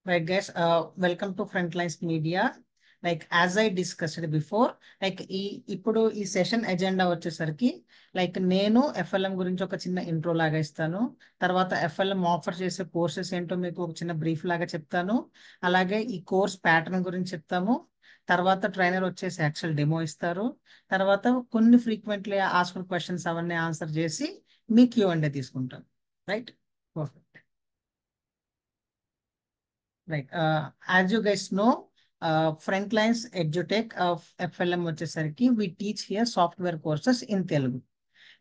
Right, guys. Welcome to Frontlines Media. As I discussed before, ఇప్పుడు ఈ session agenda వచ్చేసరికి నేను ఎఫ్ఎల్ఎం గురించి ఒక చిన్న ఇంట్రో లాగా ఇస్తాను. తర్వాత ఎఫ్ఎల్ఎం ఆఫర్ చేసే కోర్సెస్ ఏంటో మీకు ఒక చిన్న బ్రీఫ్ లాగా చెప్తాను. అలాగే ఈ కోర్స్ ప్యాటర్న్ గురించి చెప్తాము. తర్వాత ట్రైనర్ వచ్చేసి యాక్చువల్ డెమో ఇస్తారు. తర్వాత కొన్ని ఫ్రీక్వెంట్లీ ఆస్క్డ్ క్వశ్చన్స్ అవన్నీ ఆన్సర్ చేసి మీ Q&A తీసుకుంటాం. Right, perfect. Right. As you guys know, Frontlines EduTech of FLM వచ్చేసరికి we teach here software courses in Telugu.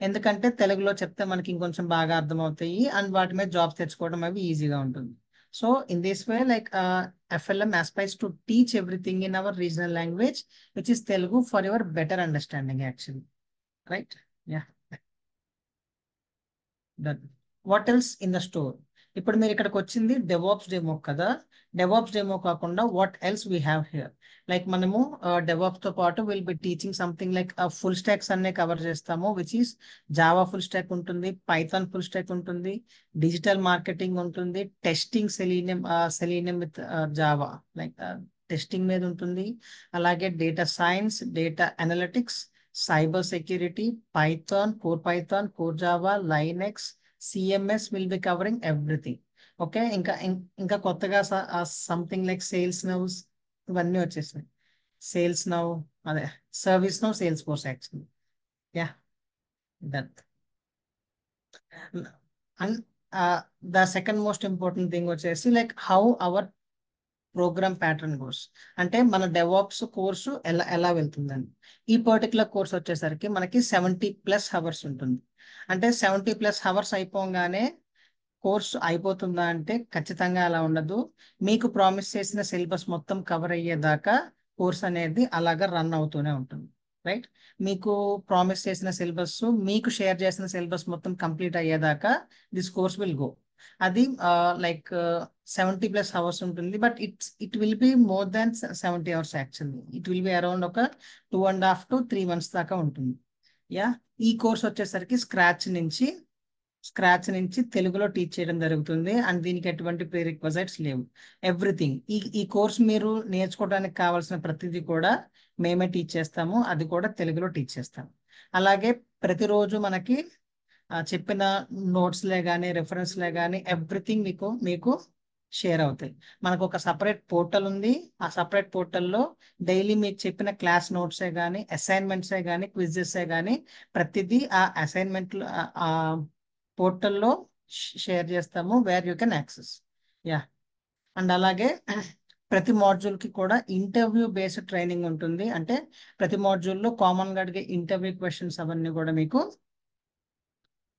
ఎందుకంటే తెలుగులో చెప్తే మనకి ఇంకొంచెం బాగా అర్థమవుతాయి అండ్ వాటి మీద జాబ్స్ తెచ్చుకోవడం అవి ఈజీగా ఉంటుంది. So in this way FLM aspires to teach everything in our regional language, which is Telugu, for your better understanding actually. Right? Yeah. Done. What else in the store? ఇప్పుడు మీరు ఇక్కడికి వచ్చింది డెవాప్స్ డెమో కదా. DevOps demo కాకుండా what else we have here, మనము DevOps తో పాటు will be teaching something full stocks అన్ని కవర్ చేస్తాము, which is Java full stock ఉంటుంది, పైథాన్ ఫుల్ స్టాక్ ఉంటుంది, డిజిటల్ మార్కెటింగ్ ఉంటుంది, testing selenium with Java testing మీద ఉంటుంది. అలాగే data science, data analytics, cyber security, Python, core Java, Linux, CMS will be covering everything. Okay, ఇంకా కొత్తగా something sales నౌస్ ఇవన్నీ వచ్చేసాయి. సేల్స్ నౌ, అదే service now, Salesforce actually. Ya, that. And the second most important thing వచ్చేసి how our program pattern course, అంటే మన DevOps course ఎలా వెళ్తుందని. ఈ పర్టికులర్ కోర్స్ వచ్చేసరికి మనకి 70+ అవర్స్ ఉంటుంది. అంటే 70+ అవర్స్ అయిపోగానే కోర్సు అయిపోతుందా అంటే ఖచ్చితంగా అలా ఉండదు. మీకు ప్రామిస్ చేసిన సిలబస్ మొత్తం కవర్ అయ్యేదాకా కోర్స్ అనేది అలాగా రన్ అవుతూనే ఉంటుంది. రైట్, మీకు ప్రామిస్ చేసిన సిలబస్, మీకు షేర్ చేసిన సిలబస్ మొత్తం కంప్లీట్ అయ్యేదాకా దిస్ కోర్స్ విల్ గో. అది 70+ అవర్స్ ఉంటుంది. But it will be more than 70 hours actually. It will be around ఒక 2.5 to 3 months దాకా ఉంటుంది. యా, ఈ కోర్స్ వచ్చేసరికి స్క్రాచ్ నుంచి తెలుగులో టీచ్ చేయడం జరుగుతుంది. అండ్ దీనికి ఎటువంటి ప్రీ రిక్వజైట్స్ లేవు. ఎవ్రీథింగ్ ఈ కోర్స్ మీరు నేర్చుకోవడానికి కావాల్సిన ప్రతిదీ కూడా మేమే టీచ్ చేస్తాము. అది కూడా తెలుగులో టీచ్ చేస్తాము. అలాగే ప్రతిరోజు మనకి చెప్పిన నోట్స్లే కానీ రెఫరెన్స్లే కానీ ఎవ్రీథింగ్ మీకు షేర్ అవుతాయి. మనకు ఒక సపరేట్ పోర్టల్ ఉంది. ఆ సపరేట్ పోర్టల్లో డైలీ మీకు చెప్పిన క్లాస్ నోట్సే కానీ, అసైన్మెంట్సే కానీ, క్విజెసే కానీ ప్రతిదీ ఆ అసైన్మెంట్ ఆ పోర్టల్లో షేర్ చేస్తాము, where you can access. Yeah, and అలాగే ప్రతి మాడ్యూల్ కి కూడా ఇంటర్వ్యూ బేస్డ్ ట్రైనింగ్ ఉంటుంది. అంటే ప్రతి మాడ్యూల్లో కామన్ గా అడిగే ఇంటర్వ్యూ క్వశ్చన్స్ అవన్నీ కూడా మీకు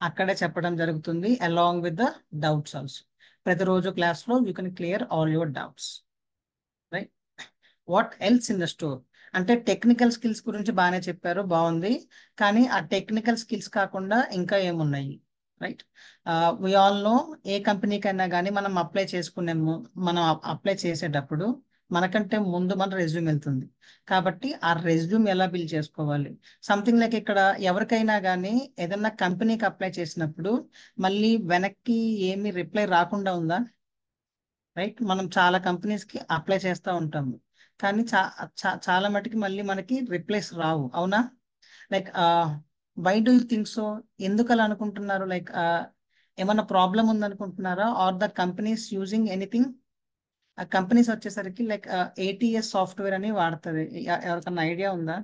అక్కడే చెప్పడం జరుగుతుంది, along with the doubts also. ప్రతిరోజు క్లాస్లో you can clear all your doubts. Right, what else in the store అంటే టెక్నికల్ స్కిల్స్ గురించి బాగానే చెప్పారు, బాగుంది. కానీ ఆ టెక్నికల్ స్కిల్స్ కాకుండా ఇంకా ఏమున్నాయి? రైట్, వి ఆల్ నో, ఏ కంపెనీకైనా కానీ మనం అప్లై చేసేటప్పుడు మనకంటే ముందు మన రెజ్యూమ్ వెళ్తుంది. కాబట్టి ఆ రెజ్యూమ్ ఎలా బిల్డ్ చేసుకోవాలి, సంథింగ్ ఇక్కడ ఎవరికైనా కానీ ఏదన్నా కంపెనీకి అప్లై చేసినప్పుడు మళ్ళీ వెనక్కి ఏమి రిప్లై రాకుండా ఉందా? రైట్, మనం చాలా కంపెనీస్ కి అప్లై చేస్తూ ఉంటాము, కానీ చాలా మటుకి మళ్ళీ మనకి రిప్లైస్ రావు, అవునా? Why do you think so? ఎందుకు అలా అనుకుంటున్నారు? ఏమన్నా ప్రాబ్లం ఉందనుకుంటున్నారా? Are the companies using anything? ఆ కంపెనీస్ వచ్చేసరికి ATS సాఫ్ట్వేర్ అని వాడుతుంది. ఎవరికన్నా ఐడియా ఉందా?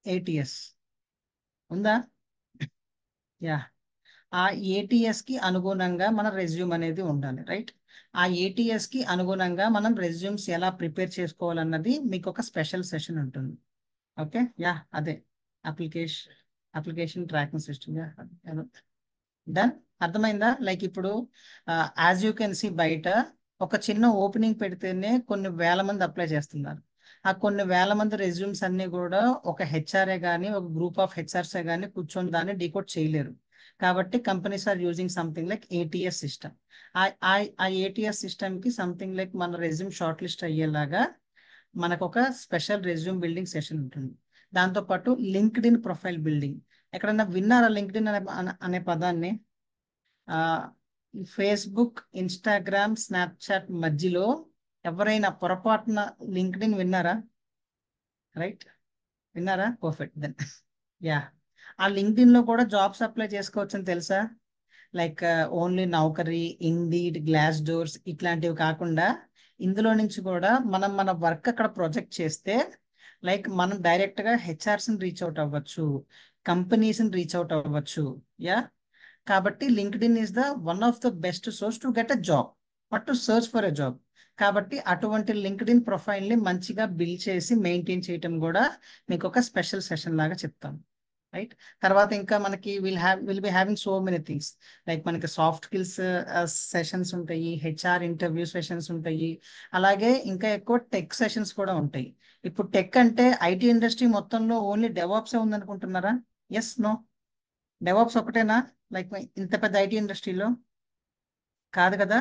ATS ఉందా? యా, ఆ ATS కి అనుగుణంగా మన రెజ్యూమ్ అనేది ఉండాలి. రైట్, ఆ ATS కి అనుగుణంగా మనం రెజ్యూమ్స్ ఎలా ప్రిపేర్ చేసుకోవాలన్నది మీకు ఒక స్పెషల్ సెషన్ ఉంటుంది. ఓకే, యా, అదే అప్లికేషన్ ట్రాకింగ్ సిస్టమ్. డన్, అర్థమైందా? ఇప్పుడు యాజ్ యూ కెన్ సి, బయట ఒక చిన్న ఓపెనింగ్ పెడితేనే కొన్ని వేల మంది అప్లై చేస్తున్నారు. ఆ కొన్ని వేల మంది రెజ్యూమ్స్ అన్ని కూడా ఒక హెచ్ఆర్ఏ కానీ, ఒక గ్రూప్ ఆఫ్ హెచ్ఆర్సే కానీ కూర్చొని దాన్ని డీకోడ్ చేయలేరు. కాబట్టి companies are using something ATS system. ఆ ATS సిస్టమ్ కి సంథింగ్ మన రెజ్యూమ్ షార్ట్ లిస్ట్ అయ్యేలాగా మనకు ఒక స్పెషల్ రెజ్యూమ్ బిల్డింగ్ సెషన్ ఉంటుంది. దాంతోపాటు లింక్డ్ ఇన్ ప్రొఫైల్ బిల్డింగ్. ఎక్కడన్నా విన్నారా లింక్డ్ ఇన్ అనే పదాన్ని? ఈ ఫేస్బుక్, ఇన్స్టాగ్రామ్, స్నాప్చాట్ మధ్యలో ఎవరైనా పొరపాటున లింక్డ్ఇన్ విన్నారా? రైట్, విన్నారా? Perfect then. యా, ఆ లింక్డ్ఇన్ లో కూడా జాబ్స్ అప్లై చేసుకోవచ్చు అని తెలుసా? Like only Naukri, Indeed, glass doors ఇట్లాంటివి కాకుండా ఇందులో నుంచి కూడా మనం మన వర్క్ అక్కడ ప్రొజెక్ట్ చేస్తే లైక్ మనం డైరెక్ట్ గా హెచ్ఆర్స్ రీచ్ అవుట్ అవ్వచ్చు, కంపెనీస్ రీచ్ అవుట్ అవ్వచ్చు. యా, కాబట్టి LinkedIn is the one of the best source to get a job, but to search for a job. కాబట్టి అటువంటి లింక్డ్ఇన్ ప్రొఫైల్ ని మంచిగా బిల్డ్ చేసి మెయింటైన్ చేయటం కూడా మీకు ఒక స్పెషల్ సెషన్ లాగా చెప్తాం. రైట్, తర్వాత ఇంకా మనకి will be having so many things. Like మనకి సాఫ్ట్ స్కిల్స్ సెషన్స్ ఉంటాయి, హెచ్ఆర్ ఇంటర్వ్యూ సెషన్స్ ఉంటాయి, అలాగే ఇంకా ఎక్కువ టెక్ సెషన్స్ కూడా ఉంటాయి. ఇప్పుడు టెక్ అంటే ఐటీ ఇండస్ట్రీ మొత్తంలో ఓన్లీ డెవాప్సే ఉందనుకుంటున్నారా? Yes, no. డెవాప్స్ ఒకటేనా లైక్ ఇంత పెద్ద ఐటీ ఇండస్ట్రీలో? కాదు కదా.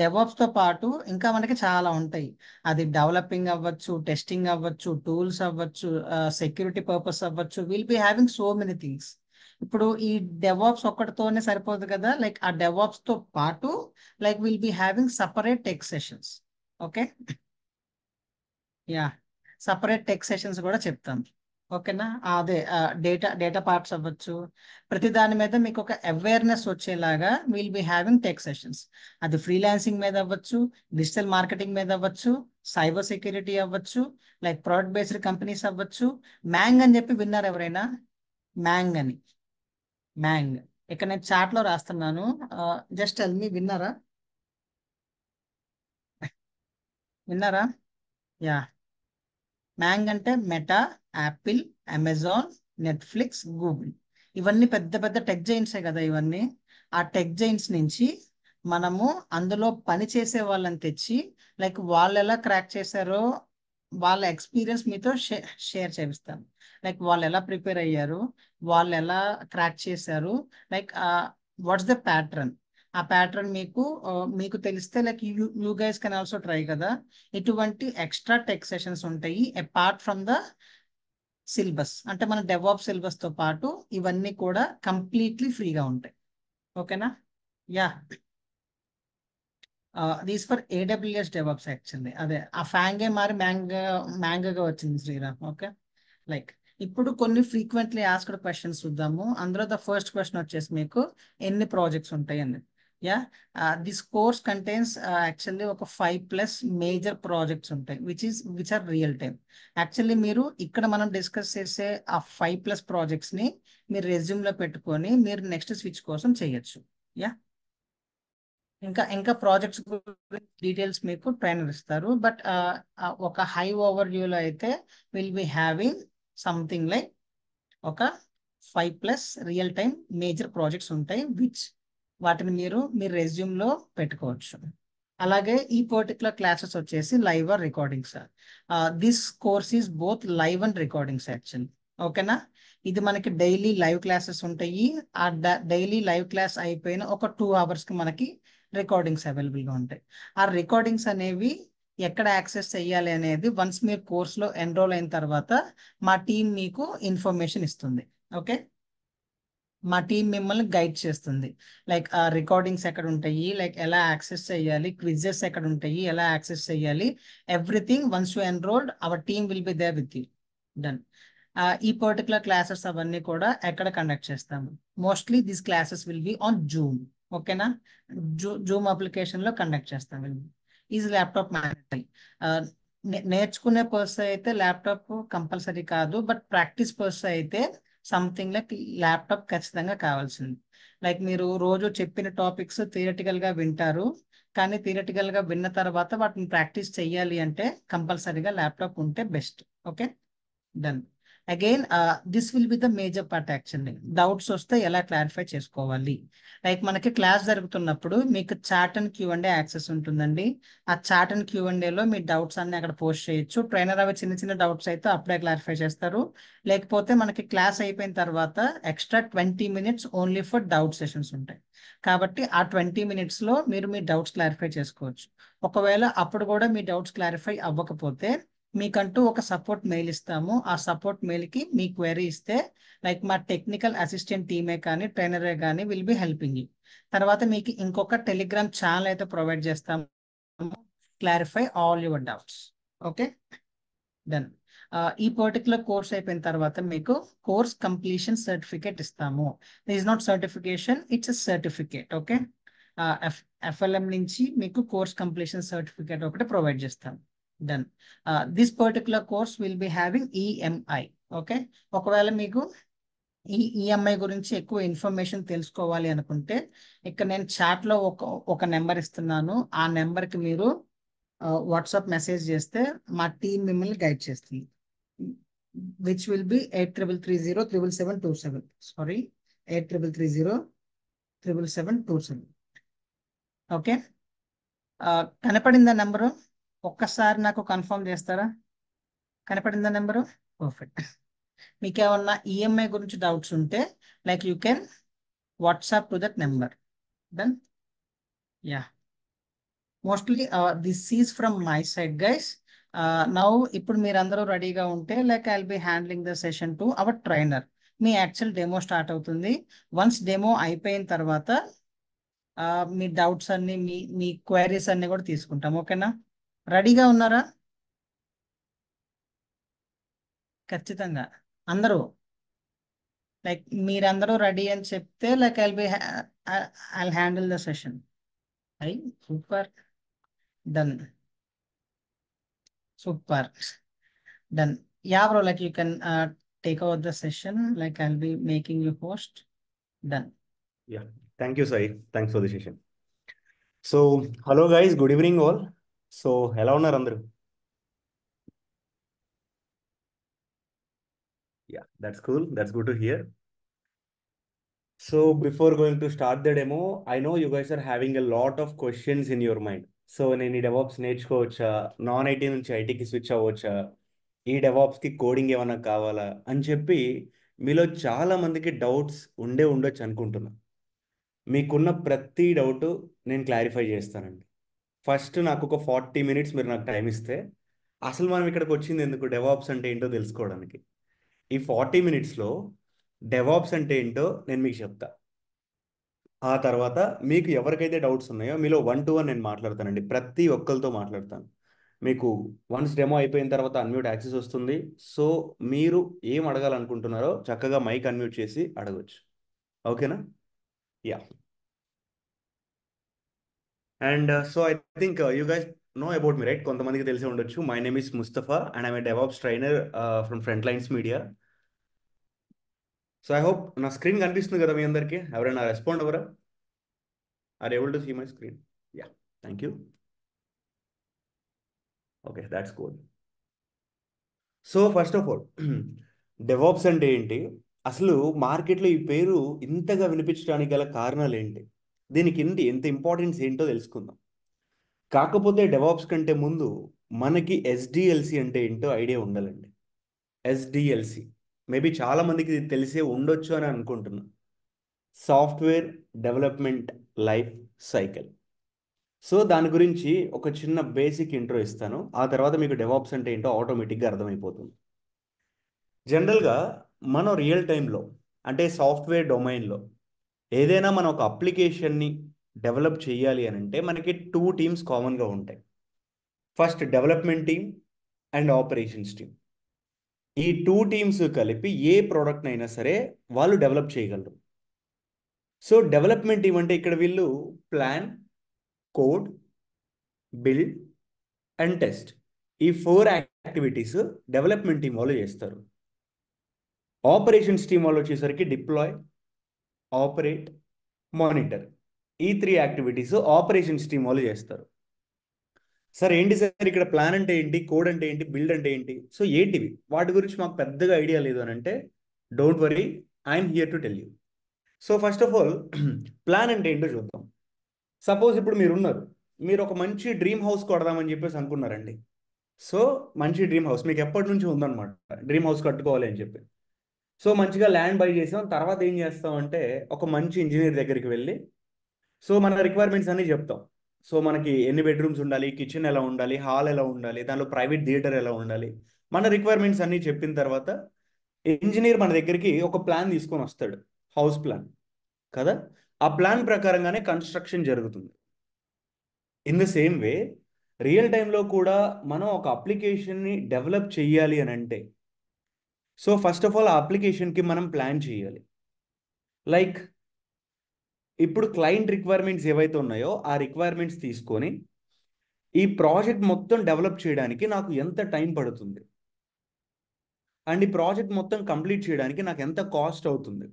డెవాప్స్ తో పాటు ఇంకా మనకి చాలా ఉంటాయి. అది డెవలపింగ్ అవ్వచ్చు, టెస్టింగ్ అవ్వచ్చు, టూల్స్ అవ్వచ్చు, సెక్యూరిటీ పర్పస్ అవ్వచ్చు. Will be having so many things. ఇప్పుడు ఈ డెవాప్స్ ఒక్కటితోనే సరిపోదు కదా, లైక్ ఆ డెవాప్స్ తో పాటు like will be having separate tech sessions. Okay, yeah, separate tech sessions కూడా చెప్తాం. ఓకేనా? అదే డేటా పార్ట్స్ అవ్వచ్చు, ప్రతి దాని మీద మీకు ఒక అవేర్నెస్ వచ్చేలాగా will be having tech sessions. అది ఫ్రీలాన్సింగ్ మీద అవ్వచ్చు, డిజిటల్ మార్కెటింగ్ మీద అవ్వచ్చు, సైబర్ సెక్యూరిటీ అవ్వచ్చు, లైక్ ప్రోడక్ట్ బేస్డ్ కంపెనీస్ అవ్వచ్చు. మ్యాంగ్ అని చెప్పి విన్నారు ఎవరైనా? మ్యాంగ్ అని, మ్యాంగ్. ఇక్కడ నేను చాట్ లో రాస్తున్నాను, జస్ట్ టెల్ మీ, విన్నారా? విన్నారా? యా, మ్యాంగ్ అంటే meta, Apple, Amazon, Netflix, Google. ఇవన్నీ పెద్ద పెద్ద టెక్ జైంట్సే కదా ఇవన్నీ. ఆ టెక్ జైంట్స్ నుంచి మనము అందులో పని చేసే వాళ్ళని తెచ్చి లైక్ వాళ్ళు ఎలా క్రాక్ చేశారో వాళ్ళ ఎక్స్పీరియన్స్ మీతో షేర్ చేపిస్తాను. లైక్ వాళ్ళు ఎలా ప్రిపేర్ అయ్యారు, వాళ్ళు ఎలా క్రాక్ చేశారు, లైక్ వాట్స్ ద ప్యాటర్న్. ఆ ప్యాటర్న్ మీకు తెలిస్తే like you guys can also try కదా. ఇటువంటి ఎక్స్ట్రా టెక్ సెషన్స్ ఉంటాయి అపార్ట్ ఫ్రమ్ ద సిలబస్. అంటే మన డెవాప్ సిలబస్ తో పాటు ఇవన్నీ కూడా కంప్లీట్లీ ఫ్రీగా ఉంటాయి. ఓకేనా? Yeah, these for AWS DevOps actually. అదే ఆ ఫ్యాంగే మారి మ్యాంగోగా వచ్చింది శ్రీరామ్. ఓకే, లైక్ ఇప్పుడు కొన్ని ఫ్రీక్వెంట్లీ ఆస్క్డ్ క్వశ్చన్స్ చూద్దాము. అందులో ద ఫస్ట్ క్వశ్చన్ వచ్చేసి మీకు ఎన్ని ప్రాజెక్ట్స్ ఉంటాయి అని. Yeah, this course contains actually ఒక 5+ మేజర్ ప్రాజెక్ట్స్ ఉంటాయి which are real time. Actually మీరు ఇక్కడ మనం డిస్కస్ చేసే ఆ 5+ ప్రాజెక్ట్స్ ని మీరు రెజ్యూమ్ లో పెట్టుకొని మీరు నెక్స్ట్ స్విచ్ కోసం చేయొచ్చు. యా, ఇంకా ఇంకా ప్రాజెక్ట్స్ డీటెయిల్స్ మీకు ట్రైనర్ ఇస్తారు. బట్ ఒక హై ఓవర్ వ్యూలో అయితే will be having something like ఒక 5+ రియల్ టైమ్ మేజర్ ప్రాజెక్ట్స్ ఉంటాయి వాటిని మీ రెజ్యూమ్ లో పెట్టుకోవచ్చు. అలాగే ఈ పర్టికులర్ క్లాసెస్ వచ్చేసి live are recordings. This course is both live and recordings actually. ఓకేనా? ఇది మనకి డైలీ లైవ్ క్లాసెస్ ఉంటాయి. ఆ డైలీ లైవ్ క్లాస్ అయిపోయిన ఒక 2 hours కి మనకి రికార్డింగ్స్ అవైలబుల్ గా ఉంటాయి. ఆ రికార్డింగ్స్ అనేవి ఎక్కడ యాక్సెస్ చేయాలి అనేది వన్స్ మీరు కోర్సులో ఎన్రోల్ అయిన తర్వాత మా టీం మీకు ఇన్ఫర్మేషన్ ఇస్తుంది. ఓకే, మా టీం మిమ్మల్ని గైడ్ చేస్తుంది. లైక్ ఆ రికార్డింగ్స్ ఎక్కడ ఉంటాయి, లైక్ ఎలా యాక్సెస్ చేయాలి, క్విజెస్ ఎక్కడ ఉంటాయి, ఎలా యాక్సెస్ చేయాలి, everything once you enrolled our team will be there with you. Done. ఈ పర్టికులర్ క్లాసెస్ అవన్నీ కూడా ఎక్కడ కండక్ట్ చేస్తాము? Mostly these classes will be on Zoom. ఓకేనా? జూమ్ అప్లికేషన్ లో కండక్ట్ చేస్తాం. Is laptop mandatory. నేర్చుకునే పర్సన్ అయితే ల్యాప్టాప్ కంపల్సరీ కాదు, బట్ ప్రాక్టీస్ పర్సన్ అయితే సంథింగ్ లైక్ ల్యాప్టాప్ ఖచ్చితంగా కావాల్సింది. లైక్ మీరు రోజు చెప్పిన టాపిక్స్ థియరటికల్ గా వింటారు, కానీ థియరటికల్ గా విన్న తర్వాత వాటిని ప్రాక్టీస్ చెయ్యాలి అంటే కంపల్సరీగా ల్యాప్టాప్ ఉంటే best. Okay, done. Again this will be the major part actually. Doubts వస్తే ఎలా క్లారిఫై చేసుకోవాలి? లైక్ మనకి క్లాస్ జరుగుతున్నప్పుడు మీకు చాట్ అండ్ Q&A యాక్సెస్ ఉంటుందండి. ఆ చాట్ అండ్ Q&Aలో మీ డౌట్స్ అన్ని అక్కడ పోస్ట్ చేయొచ్చు. ట్రైనర్ అవి చిన్న చిన్న డౌట్స్ అయితే అప్పుడే క్లారిఫై చేస్తారు. లేకపోతే మనకి క్లాస్ అయిపోయిన తర్వాత extra 20 minutes only for doubt sessions ఉంటాయి. కాబట్టి ఆ 20 minutes లో మీరు మీ డౌట్స్ క్లారిఫై చేసుకోవచ్చు. ఒకవేళ అప్పుడు కూడా మీ డౌట్స్ క్లారిఫై అవ్వకపోతే మీకంటూ ఒక సపోర్ట్ మెయిల్ ఇస్తాము. ఆ సపోర్ట్ మెయిల్కి మీ క్వెరీ ఇస్తే లైక్ మా టెక్నికల్ అసిస్టెంట్ టీమే కానీ ట్రైనరే కానీ విల్ బి హెల్పింగ్ యూ. తర్వాత మీకు ఇంకొక టెలిగ్రామ్ ఛానల్ అయితే ప్రొవైడ్ చేస్తాము, clarify all your doubts. Okay, done. ఈ పర్టికులర్ కోర్స్ అయిపోయిన తర్వాత మీకు కోర్స్ కంప్లీషన్ సర్టిఫికేట్ ఇస్తాము. Is not certification, it's a certificate. Okay, FLM నుంచి మీకు కోర్స్ కంప్లీషన్ సర్టిఫికేట్ ఒకటి ప్రొవైడ్ చేస్తాం. Done. This particular course will be having EMI. Okay, ఒకవేళ మీకు ఈ ఈఎంఐ గురించి ఎక్కువ ఇన్ఫర్మేషన్ తెలుసుకోవాలి అనుకుంటే ఇక్కడ నేను చాట్ లో ఒక నెంబర్ ఇస్తున్నాను. ఆ నెంబర్ కి మీరు వాట్సాప్ మెసేజ్ చేస్తే మా టీం మిమ్మల్ని గైడ్ చేస్తుంది. Which will be 8330 77727. Sorry, 8330 okay, కనపడిందా నెంబరు? ఒక్కసారి నాకు కన్ఫర్మ్ చేస్తారా? కనపడిందా నెంబరు? పర్ఫెక్ట్. మీకు ఏమన్నా ఈఎంఐ గురించి డౌట్స్ ఉంటే like you can WhatsApp to that number. Then ya, mostly this is from my side guys. Now ఇప్పుడు మీరందరూ రెడీగా ఉంటే like I will be handling the session to our trainer. మీ actual demo start అవుతుంది. Once demo అయిపోయిన తర్వాత మీ doubts అన్ని మీ queries అన్ని కూడా తీసుకుంటాం. ఓకేనా? రెడీగా ఉన్నారా? ఖచ్చితంగా అందరూ లైక్ మీరందరూ రెడీ అని చెప్తే like I'll handle the session. I super, done, super, done. Yeah bro, like you can take over the session, like I'll be making you host. Done. Yeah, thank you, Sai. Thanks for the session. So, hello guys, good evening all. So, hello Narandu. Yeah, that's cool. That's good to hear. So, before going to start the demo, I know you guys are having a lot of questions in your mind. So, నేను DevOps నేర్చుకోవచ్చా, non IT నుంచి ఐటీకి switch అవ్వచ్చా, ఈ డెవాప్స్కి coding ఏమైనా కావాలా అని చెప్పి మీలో చాలా మందికి డౌట్స్ ఉండొచ్చు అనుకుంటున్నా. మీకున్న ప్రతి డౌట్ నేను క్లారిఫై చేస్తానండి. ఫస్ట్ నాకు ఒక 40 minutes మీరు నాకు టైం ఇస్తే అసలు మనం ఇక్కడికి వచ్చింది ఎందుకు, డెవాప్స్ అంటే ఏంటో తెలుసుకోవడానికి. ఈ 40 minutesలో డెవాప్స్ అంటే ఏంటో నేను మీకు చెప్తా. ఆ తర్వాత మీకు ఎవరికైతే డౌట్స్ ఉన్నాయో మీలో 1-to-1 నేను మాట్లాడతానండి, ప్రతి ఒక్కరితో మాట్లాడతాను. మీకు వన్స్ డెమో అయిపోయిన తర్వాత అన్మ్యూట్ యాక్సెస్ వస్తుంది. సో మీరు ఏం అడగాలనుకుంటున్నారో చక్కగా మైక్ అన్మ్యూట్ చేసి అడగచ్చు. ఓకేనా? Ya. And so I think you guys know about me, right? కొంతమందికి తెలిసే ఉండొచ్చు. My name is Mustafa and I'm a DevOps trainer from Frontlines Media. So I hope నా స్క్రీన్ కనిపిస్తుంది కదా మీ అందరికీ? ఎవరైనా రెస్పాండ్ అవ్వరా? Are able to see my screen? Ya, thank you. Okay, that's cool. So first of all, DevOps అంటే ఏంటి, అసలు మార్కెట్లో ఈ పేరు ఇంతగా వినిపించడానికి గల కారణాలు ఏంటి, దీనికి ఎంత ఇంపార్టెన్స్ ఏంటో తెలుసుకుందాం. కాకపోతే డెవాప్స్ కంటే ముందు మనకి ఎస్డిఎల్సి అంటే ఏంటో ఐడియా ఉండాలండి. ఎస్డిఎల్సి మేబీ చాలా మందికి ఇది తెలిసే ఉండొచ్చు అని అనుకుంటున్నా. Software development life cycle. So దాని గురించి ఒక చిన్న బేసిక్ ఇంట్రో ఇస్తాను. ఆ తర్వాత మీకు డెవాప్స్ అంటే ఏంటో ఆటోమేటిక్గా అర్థమైపోతుంది. జనరల్గా మనం రియల్ టైంలో అంటే సాఫ్ట్వేర్ డొమైన్లో ఏదైనా మనం ఒక అప్లికేషన్ని డెవలప్ చేయాలి అని అంటే మనకి 2 teams కామన్గా ఉంటాయి. First development team and operations team. ఈ 2 teams కలిపి ఏ ప్రోడక్ట్ అయినా సరే వాళ్ళు డెవలప్ చేయగలరు. సో డెవలప్మెంట్ టీమ్ అంటే ఇక్కడ వీళ్ళు plan, code, build and test, ఈ 4 యాక్టివిటీస్ డెవలప్మెంట్ టీమ్ వాళ్ళు చేస్తారు. ఆపరేషన్స్ టీమ్ వాళ్ళు వచ్చేసరికి డిప్లాయ్, ఆపరేట్, మానిటర్, ఈ 3 యాక్టివిటీస్ ఆపరేషన్స్ టీమ్ వాళ్ళు చేస్తారు. సార్ ఏంటి సార్ ఇక్కడ ప్లాన్ అంటే ఏంటి, కోడ్ అంటే ఏంటి, బిల్డ్ అంటే ఏంటి, సో ఏంటివి, వాటి గురించి మాకు పెద్దగా ఐడియా లేదు అని అంటే don't worry, I'm here to tell you. So first of all plan అంటే ఏంటో చూద్దాం. సపోజ్ ఇప్పుడు మీరు ఒక మంచి డ్రీమ్ హౌస్ కొడదామని చెప్పేసి అనుకున్నారండి. సో మంచి డ్రీమ్ హౌస్ మీకు ఎప్పటి నుంచి ఉందన్నమాట, డ్రీమ్ హౌస్ కట్టుకోవాలి అని చెప్పి. సో మంచిగా ల్యాండ్ బై చేసాం. తర్వాత ఏం చేస్తాం అంటే ఒక మంచి ఇంజనీర్ దగ్గరికి వెళ్ళి సో మన రిక్వైర్మెంట్స్ అన్నీ చెప్తాం. సో మనకి ఎన్ని బెడ్రూమ్స్ ఉండాలి, కిచెన్ ఎలా ఉండాలి, హాల్ ఎలా ఉండాలి, దానిలో ప్రైవేట్ థియేటర్ ఎలా ఉండాలి, మన రిక్వైర్మెంట్స్ అన్నీ చెప్పిన తర్వాత ఇంజనీర్ మన దగ్గరికి ఒక ప్లాన్ తీసుకొని వస్తాడు, హౌస్ ప్లాన్ కదా. ఆ ప్లాన్ ప్రకారంగానే కన్స్ట్రక్షన్ జరుగుతుంది. In the same way real టైంలో కూడా మనం ఒక అప్లికేషన్ని డెవలప్ చేయాలి అని అంటే, సో ఫస్ట్ ఆఫ్ ఆల్ ఆ అప్లికేషన్కి మనం ప్లాన్ చేయాలి. లైక్ ఇప్పుడు క్లయింట్ రిక్వైర్మెంట్స్ ఏవైతే ఉన్నాయో ఆ రిక్వైర్మెంట్స్ తీసుకొని ఈ ప్రాజెక్ట్ మొత్తం డెవలప్ చేయడానికి నాకు ఎంత టైం పడుతుంది, అండ్ ఈ ప్రాజెక్ట్ మొత్తం కంప్లీట్ చేయడానికి నాకు ఎంత కాస్ట్ అవుతుంది,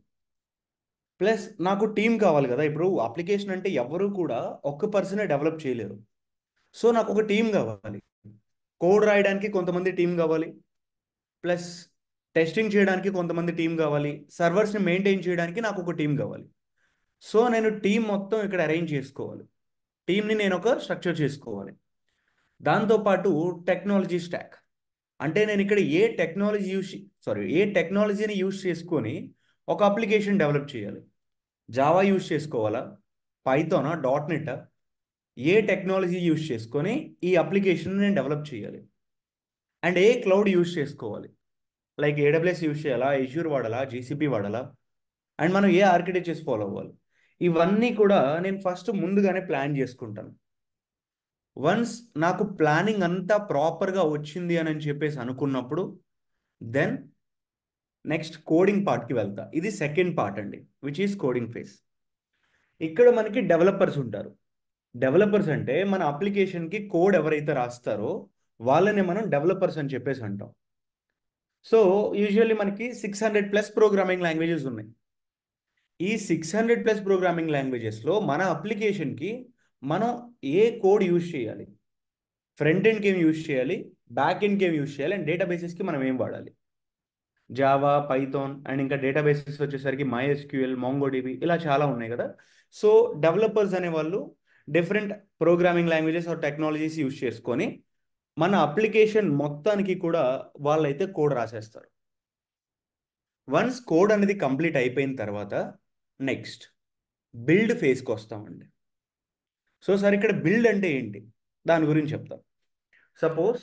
ప్లస్ నాకు టీం కావాలి కదా. ఇప్పుడు అప్లికేషన్ అంటే ఎవరు కూడా ఒక్క పర్సనే డెవలప్ చేయలేరు. సో నాకు ఒక టీం కావాలి. కోడ్ రాయడానికి కొంతమంది టీం కావాలి, ప్లస్ టెస్టింగ్ చేయడానికి కొంతమంది టీం కావాలి, సర్వర్స్ని మెయింటైన్ చేయడానికి నాకు ఒక టీం కావాలి. సో నేను టీం మొత్తం ఇక్కడ అరేంజ్ చేసుకోవాలి, టీంని నేను ఒక స్ట్రక్చర్ చేసుకోవాలి. దాంతోపాటు టెక్నాలజీ స్టాక్ అంటే నేను ఇక్కడ ఏ టెక్నాలజీని యూజ్ చేసుకొని ఒక అప్లికేషన్ డెవలప్ చేయాలి. జావా యూజ్ చేసుకోవాలా, పైథానా, .NET, ఏ టెక్నాలజీ యూజ్ చేసుకొని ఈ అప్లికేషన్ నేను డెవలప్ చేయాలి, అండ్ ఏ క్లౌడ్ యూజ్ చేసుకోవాలి, లైక్ AWS యూజ్ చేయాలా, Azure వాడాలా, GCP వాడాలా, అండ్ మనం ఏ ఆర్కిటెక్చర్స్ ఫాలో అవ్వాలి, ఇవన్నీ కూడా నేను ఫస్ట్ ముందుగానే ప్లాన్ చేసుకుంటాను. వన్స్ నాకు ప్లానింగ్ అంతా ప్రాపర్గా వచ్చింది అని చెప్పేసి అనుకున్నప్పుడు దెన్ నెక్స్ట్ కోడింగ్ పార్ట్కి వెళ్తా. ఇది సెకండ్ పార్ట్ అండి, విచ్ ఈస్ కోడింగ్ ఫేస్. ఇక్కడ మనకి డెవలపర్స్ ఉంటారు. డెవలపర్స్ అంటే మన అప్లికేషన్కి కోడ్ ఎవరైతే రాస్తారో వాళ్ళని మనం డెవలపర్స్ అని చెప్పేసి అంటాం. సో యూజువల్లీ మనకి 600+ ప్రోగ్రామింగ్ లాంగ్వేజెస్ ఉన్నాయి. ఈ 600+ ప్రోగ్రామింగ్ లాంగ్వేజెస్లో మన అప్లికేషన్కి మనం ఏ కోడ్ యూజ్ చేయాలి, ఫ్రంట్ ఎండ్కి ఏం యూజ్ చేయాలి, బ్యాక్ ఎండ్కి ఏం యూజ్ చేయాలి, అండ్ డేటాబేసెస్కి మనం ఏం వాడాలి, జావా, పైథాన్, అండ్ ఇంకా డేటాబేసెస్ వచ్చేసరికి MySQL, MongoDB, ఇలా చాలా ఉన్నాయి కదా. సో డెవలపర్స్ అనేవాళ్ళు different programming languages or technologies use చేసుకొని మన అప్లికేషన్ మొత్తానికి కూడా వాళ్ళైతే కోడ్ రాసేస్తారు. వన్స్ కోడ్ అనేది కంప్లీట్ అయిపోయిన తర్వాత నెక్స్ట్ బిల్డ్ ఫేజ్కి వస్తామండి. సో సార్ ఇక్కడ బిల్డ్ అంటే ఏంటి, దాని గురించి చెప్తాం. సపోజ్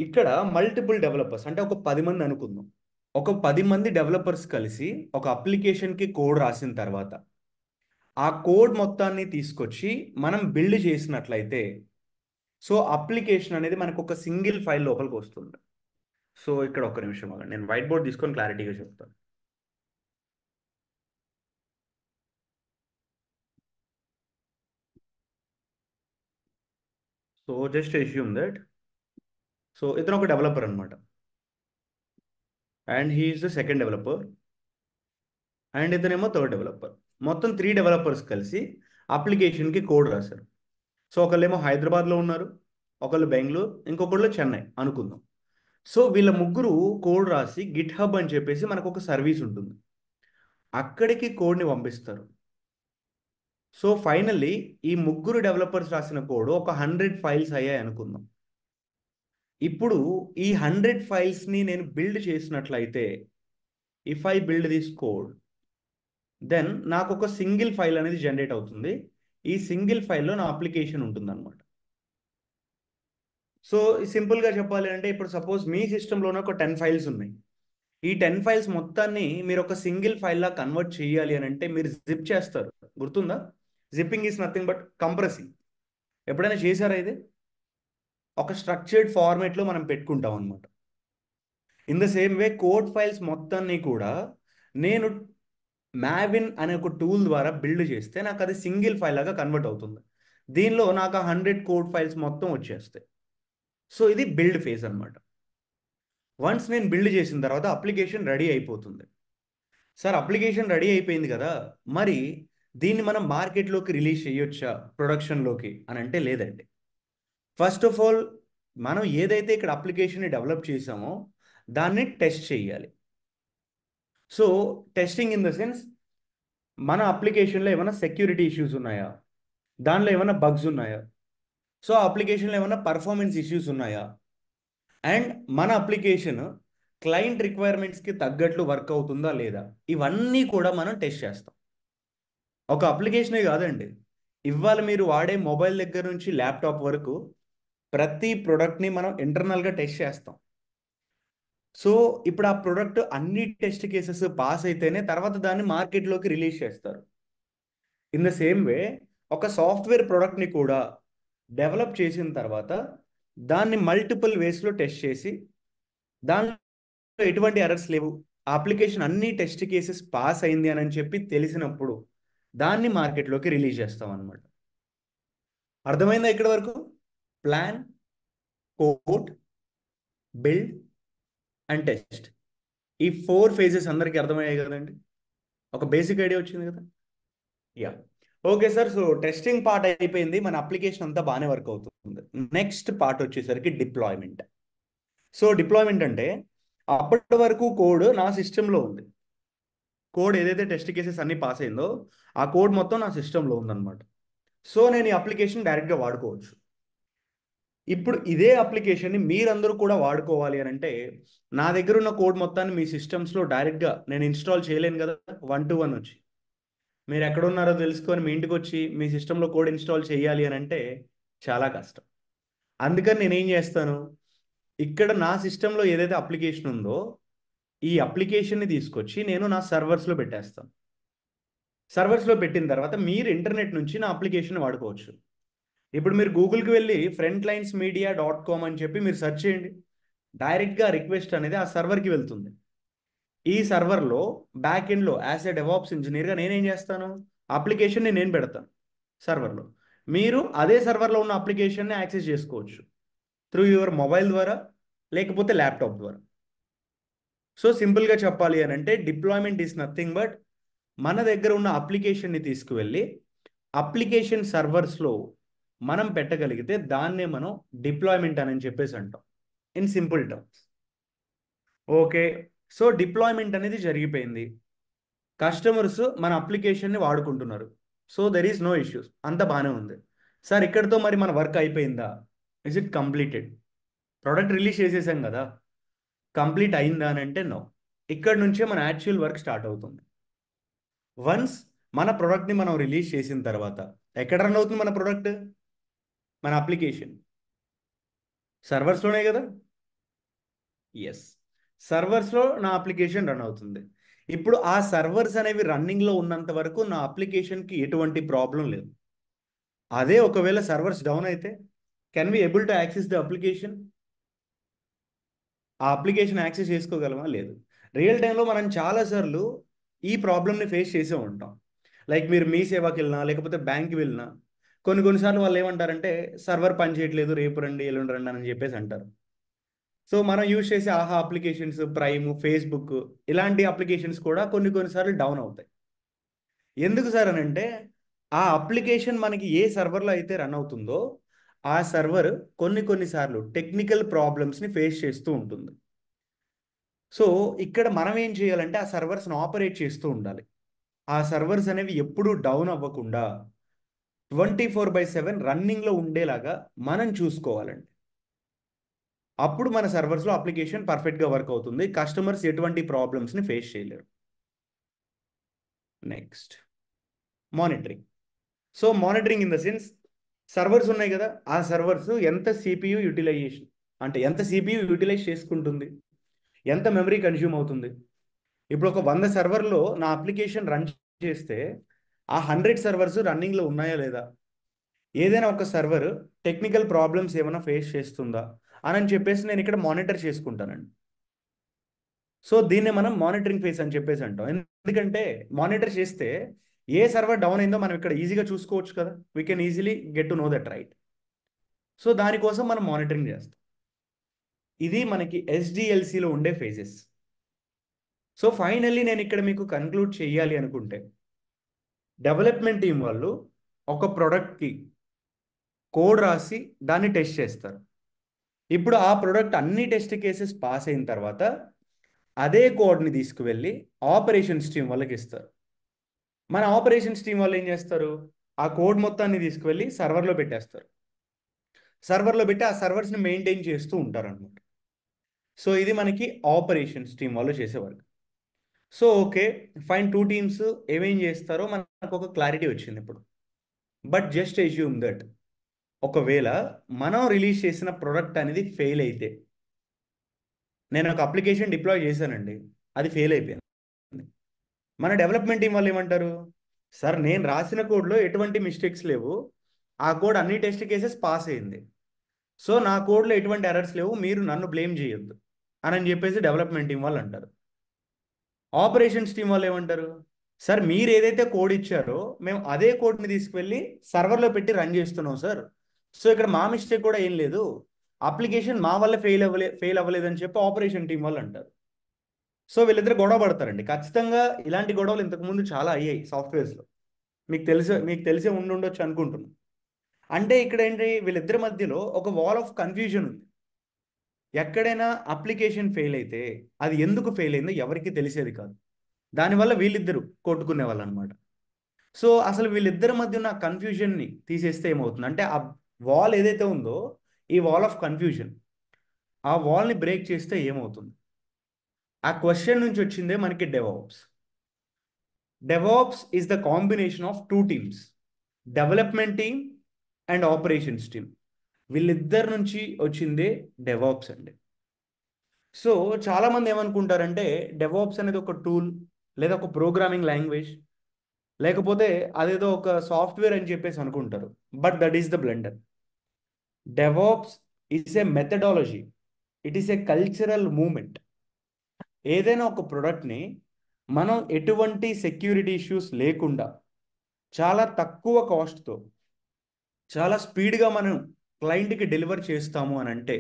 ఇక్కడ మల్టిపుల్ డెవలపర్స్ అంటే ఒక 10 మంది అనుకుందాం. ఒక 10 మంది డెవలపర్స్ కలిసి ఒక అప్లికేషన్కి కోడ్ రాసిన తర్వాత ఆ కోడ్ మొత్తాన్ని తీసుకొచ్చి మనం బిల్డ్ చేసినట్లయితే సో అప్లికేషన్ అనేది మనకు ఒక సింగిల్ ఫైల్ లోపలికి వస్తుంది. సో ఇక్కడ ఒక నిమిషం ఆగండి, నేను వైట్ బోర్డ్ తీసుకొని క్లారిటీగా చెప్తాను. So just assume that so ఇతను ఒక డెవలపర్ అనమాట, and he is the second developer, and ఇతనేమో థర్డ్ డెవలపర్. మొత్తం 3 డెవలపర్స్ కలిసి అప్లికేషన్కి కోడ్ రాశారు. సో ఒకళ్ళేమో హైదరాబాద్లో ఉన్నారు, ఒకళ్ళు బెంగళూరు, ఇంకొకళ్ళు చెన్నై అనుకుందాం. సో వీళ్ళ ముగ్గురు కోడ్ రాసి గిట్ హబ్ అని చెప్పేసి మనకు ఒక సర్వీస్ ఉంటుంది, అక్కడికి కోడ్ని పంపిస్తారు. సో ఫైనల్లీ ఈ ముగ్గురు డెవలపర్స్ రాసిన కోడ్ ఒక 100 ఫైల్స్ అయ్యాయి అనుకుందాం. ఇప్పుడు ఈ 100 ఫైల్స్ని నేను బిల్డ్ చేసినట్లయితే, if I build this code then నాకు ఒక సింగిల్ ఫైల్ అనేది జనరేట్ అవుతుంది. ఈ సింగిల్ ఫైల్లో నా అప్లికేషన్ ఉంటుంది అనమాట. సో సింపుల్గా చెప్పాలి అంటే ఇప్పుడు సపోజ్ మీ సిస్టంలోనే ఒక 10 ఫైల్స్ ఉన్నాయి. ఈ 10 ఫైల్స్ మొత్తాన్ని మీరు ఒక సింగిల్ ఫైల్లా కన్వర్ట్ చేయాలి అని అంటే మీరు జిప్ చేస్తారు, గుర్తుందా? జిప్పింగ్ ఈస్ నథింగ్ బట్ కంప్రెసింగ్. ఎప్పుడైనా చేశారా ఇది? ఒక స్ట్రక్చర్డ్ ఫార్మేట్లో మనం పెట్టుకుంటాం అనమాట. In the same way code files మొత్తాన్ని కూడా నేను మ్యావిన్ అనే ఒక టూల్ ద్వారా బిల్డ్ చేస్తే నాకు అది సింగిల్ ఫైల్ లాగా కన్వర్ట్ అవుతుంది. దీనిలో నాకు 100 కోడ్ ఫైల్స్ మొత్తం వచ్చేస్తాయి. సో ఇది బిల్డ్ ఫేజ్ అనమాట. వన్స్ నేను బిల్డ్ చేసిన తర్వాత అప్లికేషన్ రెడీ అయిపోతుంది. సార్ అప్లికేషన్ రెడీ అయిపోయింది కదా, మరి దీన్ని మనం మార్కెట్లోకి రిలీజ్ చేయొచ్చా ప్రొడక్షన్లోకి అని అంటే లేదండి. ఫస్ట్ ఆఫ్ ఆల్ మనం ఏదైతే ఇక్కడ అప్లికేషన్ని డెవలప్ చేసామో దాన్ని టెస్ట్ చేయాలి. So testing in the sense మన అప్లికేషన్లో ఏమైనా సెక్యూరిటీ ఇష్యూస్ ఉన్నాయా, దానిలో ఏమైనా బగ్స్ ఉన్నాయా, సో అప్లికేషన్లో ఏమైనా పర్ఫార్మెన్స్ ఇష్యూస్ ఉన్నాయా, అండ్ మన అప్లికేషన్ క్లయింట్ రిక్వైర్మెంట్స్కి తగ్గట్లు వర్క్ అవుతుందా లేదా, ఇవన్నీ కూడా మనం టెస్ట్ చేస్తాం. ఒక అప్లికేషనే కాదండి, ఇవాళ మీరు వాడే మొబైల్ దగ్గర నుంచి ల్యాప్టాప్ వరకు ప్రతి ప్రోడక్ట్ని మనం ఇంటర్నల్గా టెస్ట్ చేస్తాం. సో ఇప్పుడు ఆ ప్రోడక్ట్ అన్ని టెస్ట్ కేసెస్ పాస్ అయితేనే తర్వాత దాన్ని మార్కెట్లోకి రిలీజ్ చేస్తారు. ఇన్ ద సేమ్ వే ఒక సాఫ్ట్వేర్ ప్రోడక్ట్ని కూడా డెవలప్ చేసిన తర్వాత దాన్ని మల్టిపుల్ వేస్లో టెస్ట్ చేసి దానిలో ఎటువంటి ఎర్రర్స్ లేవు, ఆ అప్లికేషన్ అన్ని టెస్ట్ కేసెస్ పాస్ అయింది అని చెప్పి తెలిసినప్పుడు దాన్ని మార్కెట్లోకి రిలీజ్ చేస్తాం అనమాట. అర్థమైందా ఇక్కడ వరకు? Plan, code, build and test, ఈ 4 ఫేజెస్ అందరికీ అర్థమయ్యాయి కదండి? ఒక బేసిక్ ఐడియా వచ్చింది కదా? Yeah, okay sir. So testing part అయిపోయింది, మన అప్లికేషన్ అంతా బాగానే వర్క్ అవుతుంది. నెక్స్ట్ పార్ట్ వచ్చేసరికి డిప్లాయ్మెంట్. సో డిప్లాయ్మెంట్ అంటే అప్పటి వరకు కోడ్ నా సిస్టంలో ఉంది, కోడ్ ఏదైతే టెస్ట్ కేసెస్ అన్ని పాస్ అయిందో ఆ కోడ్ మొత్తం నా సిస్టంలో ఉందన్నమాట. సో నేను ఈ అప్లికేషన్ డైరెక్ట్గా వాడుకోవచ్చు. ఇప్పుడు ఇదే అప్లికేషన్ని మీరందరూ కూడా వాడుకోవాలి అని అంటే నా దగ్గర ఉన్న కోడ్ మొత్తాన్ని మీ సిస్టమ్స్లో డైరెక్ట్గా నేను ఇన్స్టాల్ చేయలేను కదా, 1 to 1 వచ్చి. మీరు ఎక్కడున్నారో తెలుసుకొని మీ ఇంటికి వచ్చి మీ సిస్టంలో కోడ్ ఇన్స్టాల్ చేయాలి అని అంటే చాలా కష్టం. అందుకని నేనేం చేస్తాను, ఇక్కడ నా సిస్టంలో ఏదైతే అప్లికేషన్ ఉందో ఈ అప్లికేషన్ని తీసుకొచ్చి నేను నా సర్వర్స్లో పెట్టేస్తాను. సర్వర్స్లో పెట్టిన తర్వాత మీరు ఇంటర్నెట్ నుంచి నా అప్లికేషన్ వాడుకోవచ్చు. ఇప్పుడు మీరు గూగుల్కి వెళ్ళి frontlinesmedia.com అని చెప్పి మీరు సెర్చ్ చేయండి, డైరెక్ట్గా రిక్వెస్ట్ అనేది ఆ సర్వర్కి వెళ్తుంది. ఈ సర్వర్లో బ్యాక్ ఎండ్లో యాజ్ ఎ డెవాప్స్ ఇంజనీర్గా నేనేం చేస్తాను, అప్లికేషన్ని నేను పెడతాను సర్వర్లో. మీరు అదే సర్వర్లో ఉన్న అప్లికేషన్ని యాక్సెస్ చేసుకోవచ్చు త్రూ యువర్ మొబైల్ ద్వారా లేకపోతే ల్యాప్టాప్ ద్వారా. సో సింపుల్గా చెప్పాలి అని అంటే డిప్లాయ్మెంట్ ఈస్ నథింగ్ బట్ మన దగ్గర ఉన్న అప్లికేషన్ని తీసుకువెళ్ళి అప్లికేషన్ సర్వర్స్లో మనం పెట్టగలిగితే దాన్నే మనం డిప్లాయ్మెంట్ అని చెప్పేసి అంటాం in simple terms. Okay, so deployment అనేది జరిగిపోయింది, కస్టమర్స్ మన అప్లికేషన్ని వాడుకుంటున్నారు. So there is no issues, అంత బాగానే ఉంది. సార్ ఇక్కడితో మరి మన వర్క్ అయిపోయిందా? Is it completed? Product release చేసేసాం కదా, కంప్లీట్ అయిందా అని అంటే నో. ఇక్కడ నుంచే మన యాక్చువల్ వర్క్ స్టార్ట్ అవుతుంది. వన్స్ మన ప్రోడక్ట్ని మనం రిలీజ్ చేసిన తర్వాత ఎక్కడ రన్ అవుతుంది మన ప్రోడక్ట్? మన అప్లికేషన్ సర్వర్స్లోనే కదా. ఎస్, సర్వర్స్లో నా అప్లికేషన్ రన్ అవుతుంది. ఇప్పుడు ఆ సర్వర్స్ అనేవి రన్నింగ్లో ఉన్నంత వరకు నా అప్లికేషన్కి ఎటువంటి ప్రాబ్లం లేదు. అదే ఒకవేళ సర్వర్స్ డౌన్ అయితే can we able to access the application? ఆ అప్లికేషన్ యాక్సెస్ చేసుకోగలమా? లేదు. రియల్ టైంలో మనం చాలాసార్లు ఈ ప్రాబ్లమ్ని ఫేస్ చేసే ఉంటాం. లైక్ మీరు మీ సేవకి వెళ్ళినా లేకపోతే బ్యాంక్కి వెళ్ళినా కొన్నిసార్లు వాళ్ళు ఏమంటారంటే సర్వర్ పని చేయట్లేదు, రేపు రండి ఎల్లుండి రండి అని చెప్పేసి అంటారు. సో మనం యూజ్ చేసే ఆహా అప్లికేషన్స్, ప్రైమ్, ఫేస్బుక్ ఇలాంటి అప్లికేషన్స్ కూడా కొన్నిసార్లు డౌన్ అవుతాయి. ఎందుకు సార్ అని అంటే ఆ అప్లికేషన్ మనకి ఏ సర్వర్లో అయితే రన్ అవుతుందో ఆ సర్వర్ కొన్నిసార్లు టెక్నికల్ ప్రాబ్లమ్స్ని ఫేస్ చేస్తూ ఉంటుంది. సో ఇక్కడ మనం ఏం చేయాలంటే ఆ సర్వర్స్ని ఆపరేట్ చేస్తూ ఉండాలి. ఆ సర్వర్స్ అనేవి ఎప్పుడూ డౌన్ అవ్వకుండా 24/7 రన్నింగ్లో ఉండేలాగా మనం చూసుకోవాలండి. అప్పుడు మన సర్వర్స్లో అప్లికేషన్ పర్ఫెక్ట్గా వర్క్ అవుతుంది, కస్టమర్స్ ఎటువంటి ప్రాబ్లమ్స్ని ఫేస్ చేయలేరు. Next monitoring. So monitoring in the sense servers ఉన్నాయి కదా, ఆ సర్వర్స్ ఎంత సిపియు యూటిలైజేషన్ అంటే ఎంత సిపియు యూటిలైజ్ చేసుకుంటుంది, ఎంత మెమరీ కన్జ్యూమ్ అవుతుంది. ఇప్పుడు ఒక 100 సర్వర్లో నా అప్లికేషన్ రన్ చేస్తే ఆ 100 సర్వర్స్ రన్నింగ్లో ఉన్నాయా లేదా, ఏదైనా ఒక సర్వర్ టెక్నికల్ ప్రాబ్లమ్స్ ఏమైనా ఫేస్ చేస్తుందా అని చెప్పేసి నేను ఇక్కడ మానిటర్ చేసుకుంటానండి. సో దీన్నే మనం మానిటరింగ్ ఫేస్ అని చెప్పేసి అంటాం. ఎందుకంటే మానిటర్ చేస్తే ఏ సర్వర్ డౌన్ అయిందో మనం ఇక్కడ ఈజీగా చూసుకోవచ్చు కదా, we can easily get to know that, right? So దానికోసం మనం మానిటరింగ్ చేస్తాం. ఇది మనకి ఎస్డిఎల్సిలో ఉండే ఫేజెస్. సో ఫైనల్లీ నేను ఇక్కడ మీకు కన్క్లూడ్ చేయాలి అనుకుంటే డెవలప్మెంట్ టీం వాళ్ళు ఒక ప్రోడక్ట్కి కోడ్ రాసి దాన్ని టెస్ట్ చేస్తారు. ఇప్పుడు ఆ ప్రోడక్ట్ అన్ని టెస్ట్ కేసెస్ పాస్ అయిన తర్వాత అదే కోడ్ని తీసుకువెళ్ళి ఆపరేషన్స్ టీం వాళ్ళకి ఇస్తారు. మన ఆపరేషన్స్ టీం వాళ్ళు ఏం చేస్తారు, ఆ కోడ్ మొత్తాన్ని తీసుకువెళ్ళి సర్వర్లో పెట్టేస్తారు. సర్వర్లో పెట్టి ఆ సర్వర్స్ని మెయింటైన్ చేస్తూ ఉంటారు అనమాట. సో ఇది మనకి ఆపరేషన్స్ టీం వాళ్ళు చేసే work. So okay fine, 2 teams ఏమేం చేస్తారో మనకు ఒక క్లారిటీ వచ్చింది ఇప్పుడు. బట్ జస్ట్ అస్యూమ్ దట్ ఒకవేళ మనం రిలీజ్ చేసిన ప్రొడక్ట్ అనేది ఫెయిల్ అయితే, నేను ఒక అప్లికేషన్ డిప్లాయ్ చేశానండి, అది ఫెయిల్ అయిపోయింది. మన డెవలప్మెంట్ టీం వాళ్ళు ఏమంటారు, సార్ నేను రాసిన కోడ్లో ఎటువంటి మిస్టేక్స్ లేవు, ఆ కోడ్ అన్ని టెస్ట్ కేసెస్ పాస్ అయింది, సో నా కోడ్లో ఎటువంటి ఎర్రర్స్ లేవు, మీరు నన్ను బ్లేమ్ చేయొద్దు అని చెప్పేసి డెవలప్మెంట్ టీం వాళ్ళు అంటారు. ఆపరేషన్స్ టీం వాళ్ళు ఏమంటారు, సార్ మీరు ఏదైతే కోడ్ ఇచ్చారో మేము అదే కోడ్ని తీసుకువెళ్ళి సర్వర్లో పెట్టి రన్ చేస్తున్నాం సార్, సో ఇక్కడ మా మిస్టేక్ కూడా ఏం లేదు, అప్లికేషన్ మా వల్ల ఫెయిల్ అవ్వలేదని చెప్పి ఆపరేషన్ టీం వాళ్ళు అంటారు. సో వీళ్ళిద్దరు గొడవ పడతారండి. ఖచ్చితంగా ఇలాంటి గొడవలు ఇంతకుముందు చాలా అయ్యాయి సాఫ్ట్వేర్స్లో, మీకు తెలిసే ఉండొచ్చు అనుకుంటున్నాను. అంటే ఇక్కడ ఏంటి, వీళ్ళిద్దరి మధ్యలో ఒక వాల్ ఆఫ్ కన్ఫ్యూజన్ ఉంది. ఎక్కడైనా అప్లికేషన్ ఫెయిల్ అయితే అది ఎందుకు ఫెయిల్ అయిందో ఎవరికి తెలిసేది కాదు, దానివల్ల వీళ్ళిద్దరు కొట్టుకునే వాళ్ళు అనమాట. సో అసలు వీళ్ళిద్దరి మధ్య ఉన్న కన్ఫ్యూజన్ని తీసేస్తే ఏమవుతుంది అంటే, ఆ వాల్ ఏదైతే ఉందో, ఈ వాల్ ఆఫ్ కన్ఫ్యూజన్, ఆ వాల్ని బ్రేక్ చేస్తే ఏమవుతుంది, ఆ క్వశ్చన్ నుంచి వచ్చిందే మనకి DevOps. DevOps is the combination of two teams, development team and operations team. వీళ్ళిద్దరి నుంచి వచ్చిందే డెవాప్స్ అండి. సో చాలామంది ఏమనుకుంటారంటే డెవాప్స్ అనేది ఒక టూల్, లేదా ఒక ప్రోగ్రామింగ్ లాంగ్వేజ్, లేకపోతే అదేదో ఒక సాఫ్ట్వేర్ అని చెప్పేసి అనుకుంటారు. But that is the blunder. DevOps is a methodology, it is a cultural movement. ఏదైనా ఒక ప్రోడక్ట్ని మనం ఎటువంటి సెక్యూరిటీ ఇష్యూస్ లేకుండా చాలా తక్కువ కాస్ట్తో చాలా స్పీడ్గా మనం క్లయింట్కి డెలివర్ చేస్తాము అని అంటే,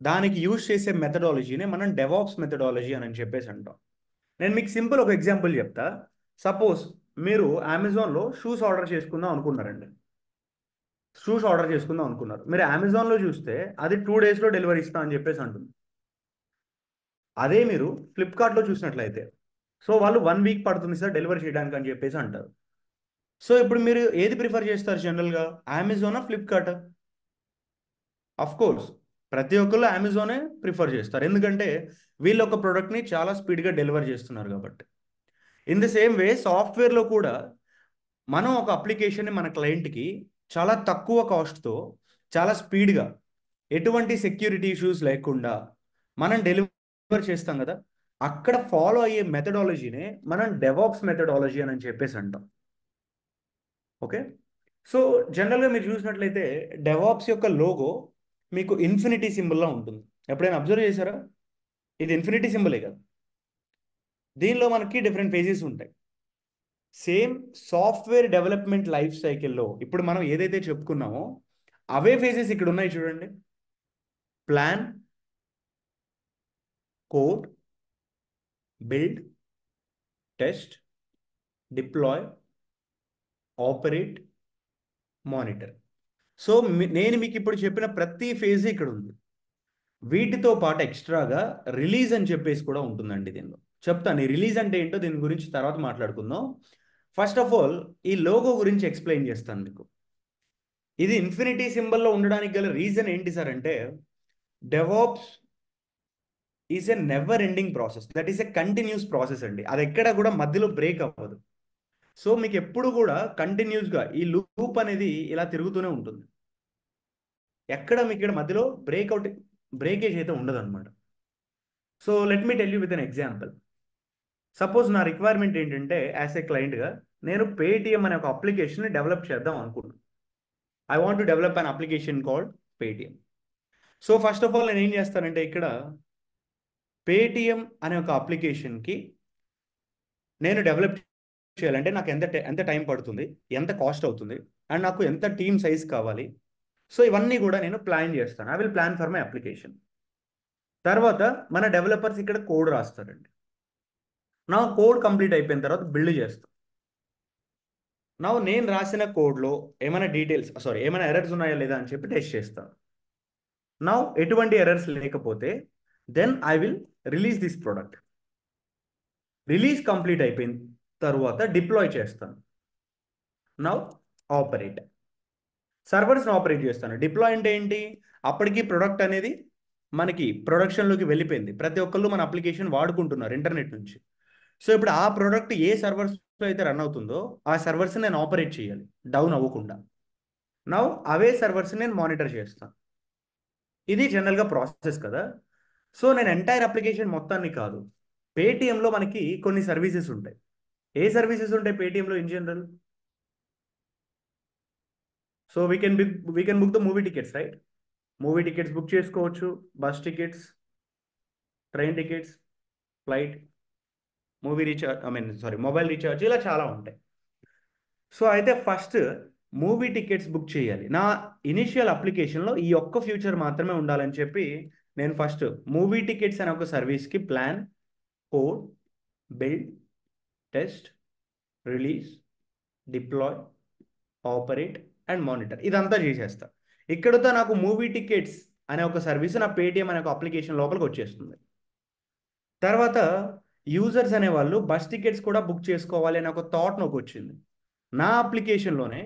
దానికి యూజ్ చేసే మెథడాలజీనే మనం డెవాప్స్ మెథడాలజీ అని చెప్పేసి అంటాం. నేను మీకు సింపుల్ ఒక ఎగ్జాంపుల్ చెప్తా. సపోజ్ మీరు అమెజాన్లో షూస్ ఆర్డర్ చేసుకుందాం అనుకున్నారండి. మీరు అమెజాన్లో చూస్తే అది 2 daysలో డెలివరీ ఇస్తా అని చెప్పేసి అంటుంది. అదే మీరు ఫ్లిప్కార్ట్లో చూసినట్లయితే, సో వాళ్ళు 1 week పడుతుంది సార్ డెలివరీ చేయడానికి అని చెప్పేసి అంటారు. సో ఇప్పుడు మీరు ఏది ప్రిఫర్ చేస్తారు జనరల్గా, అమెజానా ఫ్లిప్కార్టా? అఫ్ కోర్స్ ప్రతి ఒక్కళ్ళు అమెజానే ప్రిఫర్ చేస్తారు, ఎందుకంటే వీళ్ళు ఒక ప్రోడక్ట్ని చాలా స్పీడ్గా డెలివర్ చేస్తున్నారు కాబట్టి. ఇన్ ద సేమ్ వే సాఫ్ట్వేర్లో కూడా మనం ఒక అప్లికేషన్ని మన క్లయింట్కి చాలా తక్కువ కాస్ట్తో చాలా స్పీడ్గా ఎటువంటి సెక్యూరిటీ ఇష్యూస్ లేకుండా మనం డెలివర్ చేస్తాం కదా, అక్కడ ఫాలో అయ్యే మెథడాలజీనే మనం డెవాప్స్ మెథడాలజీ అని చెప్పేసి అంటాం. ఓకే, సో జనరల్గా మీరు చూసినట్లయితే డెవాప్స్ యొక్క లోగో మీకు ఇన్ఫినిటీ సింబల్లా ఉంటుంది. ఎప్పుడైనా అబ్జర్వ్ చేశారా? ఇది ఇన్ఫినిటీ సింబలే కదా. దీనిలో మనకి డిఫరెంట్ ఫేజెస్ ఉంటాయి. సేమ్ సాఫ్ట్వేర్ డెవలప్మెంట్ లైఫ్ సైకిల్లో ఇప్పుడు మనం ఏదైతే చెప్పుకున్నామో అవే ఫేజెస్ ఇక్కడ ఉన్నాయి చూడండి. Plan, code, build, test, deploy, operate, monitor. So నేను మీకు ఇప్పుడు చెప్పిన ప్రతి ఫేజ్ ఇక్కడ ఉంది. వీటితో పాటు ఎక్స్ట్రాగా రిలీజ్ అని చెప్పేసి కూడా ఉంటుందండి. దీనిలో చెప్తాను, ఈ రిలీజ్ అంటే ఏంటో దీని గురించి తర్వాత మాట్లాడుకుందాం. ఫస్ట్ ఆఫ్ ఆల్ ఈ లోగో గురించి ఎక్స్ప్లెయిన్ చేస్తాను మీకు. ఇది ఇన్ఫినిటీ సింబల్లో ఉండడానికి గల రీజన్ ఏంటి సార్ అంటే, DevOps is a never ending process, that is a continuous process అండి. అది ఎక్కడ కూడా మధ్యలో బ్రేక్ అవ్వదు. సో మీకు ఎప్పుడు కూడా కంటిన్యూస్గా ఈ లూప్ అనేది ఇలా తిరుగుతూనే ఉంటుంది. ఎక్కడ మీకు ఇక్కడ మధ్యలో బ్రేకేజ్ అయితే ఉండదు అనమాట. So let me tell you with an example. Suppose నా రిక్వైర్మెంట్ ఏంటంటే, యాజ్ ఏ క్లయింట్గా నేను పేటిఎం అనే ఒక అప్లికేషన్ డెవలప్ చేద్దాం అనుకున్నాను. I want to develop an application called Paytm. So first of all నేను ఏం చేస్తానంటే, ఇక్కడ పేటిఎం అనే ఒక అప్లికేషన్కి నేను డెవలప్ చేయాలంటే నాకు ఎంత టైం పడుతుంది, ఎంత కాస్ట్ అవుతుంది, అండ్ నాకు ఎంత టీమ్ సైజ్ కావాలి. సో ఇవన్నీ కూడా నేను ప్లాన్ చేస్తాను. I will plan for my application. తర్వాత మన డెవలపర్స్ ఇక్కడ కోడ్ రాస్తారండి. నా కోడ్ కంప్లీట్ అయిపోయిన తర్వాత బిల్డ్ చేస్తాను. నా నేను రాసిన కోడ్లో ఏమైనా ఎర్రర్స్ ఉన్నాయా లేదా అని చెప్పి టెస్ట్ చేస్తాను. నా ఎటువంటి ఎర్రర్స్ లేకపోతే then I will release this product. Release complete అయిపోయిన తర్వాత డిప్లాయ్ చేస్తాను. నా ఆపరేట్, సర్వర్స్ని ఆపరేట్ చేస్తాను. డిప్లాయ్ అంటే ఏంటి, అప్పటికి ప్రొడక్ట్ అనేది మనకి ప్రొడక్షన్లోకి వెళ్ళిపోయింది, ప్రతి ఒక్కళ్ళు మన అప్లికేషన్ వాడుకుంటున్నారు ఇంటర్నెట్ నుంచి. సో ఇప్పుడు ఆ ప్రోడక్ట్ ఏ సర్వర్స్ అయితే రన్ అవుతుందో ఆ సర్వర్స్ నేను ఆపరేట్ చేయాలి డౌన్ అవ్వకుండా. నౌ అవే సర్వర్స్ నేను మానిటర్ చేస్తాను. ఇది జనరల్గా ప్రాసెస్ కదా. సో నేను ఎంటైర్ అప్లికేషన్ మొత్తాన్ని కాదు, పేటిఎంలో మనకి కొన్ని సర్వీసెస్ ఉంటాయి. ఏ సర్వీసెస్ ఉంటాయి పేటిఎంలో in general? So we can book the movie tickets, right? Movie tickets book చేసుకోవచ్చు, bus tickets, train tickets, flight, movie recharge, mobile recharge, ఇలా చాలా ఉంటాయి. సో అయితే ఫస్ట్ మూవీ టికెట్స్ బుక్ చేయాలి. నా ఇనిషియల్ అప్లికేషన్లో ఈ ఒక్క ఫ్యూచర్ మాత్రమే ఉండాలని చెప్పి నేను ఫస్ట్ మూవీ టికెట్స్ అనే ఒక సర్వీస్కి plan, code, build, test, release, deploy, operate and monitor ఇదంతా చేసేస్తా. ఇక్కడతో నాకు మూవీ టికెట్స్ అనే ఒక సర్వీస్ నా పేటిఎం అనే ఒక అప్లికేషన్ లోపలికి వచ్చేస్తుంది. తర్వాత యూజర్స్ అనేవాళ్ళు బస్ టికెట్స్ కూడా బుక్ చేసుకోవాలి అనే ఒక థాట్ నాకు వచ్చింది. నా అప్లికేషన్లోనే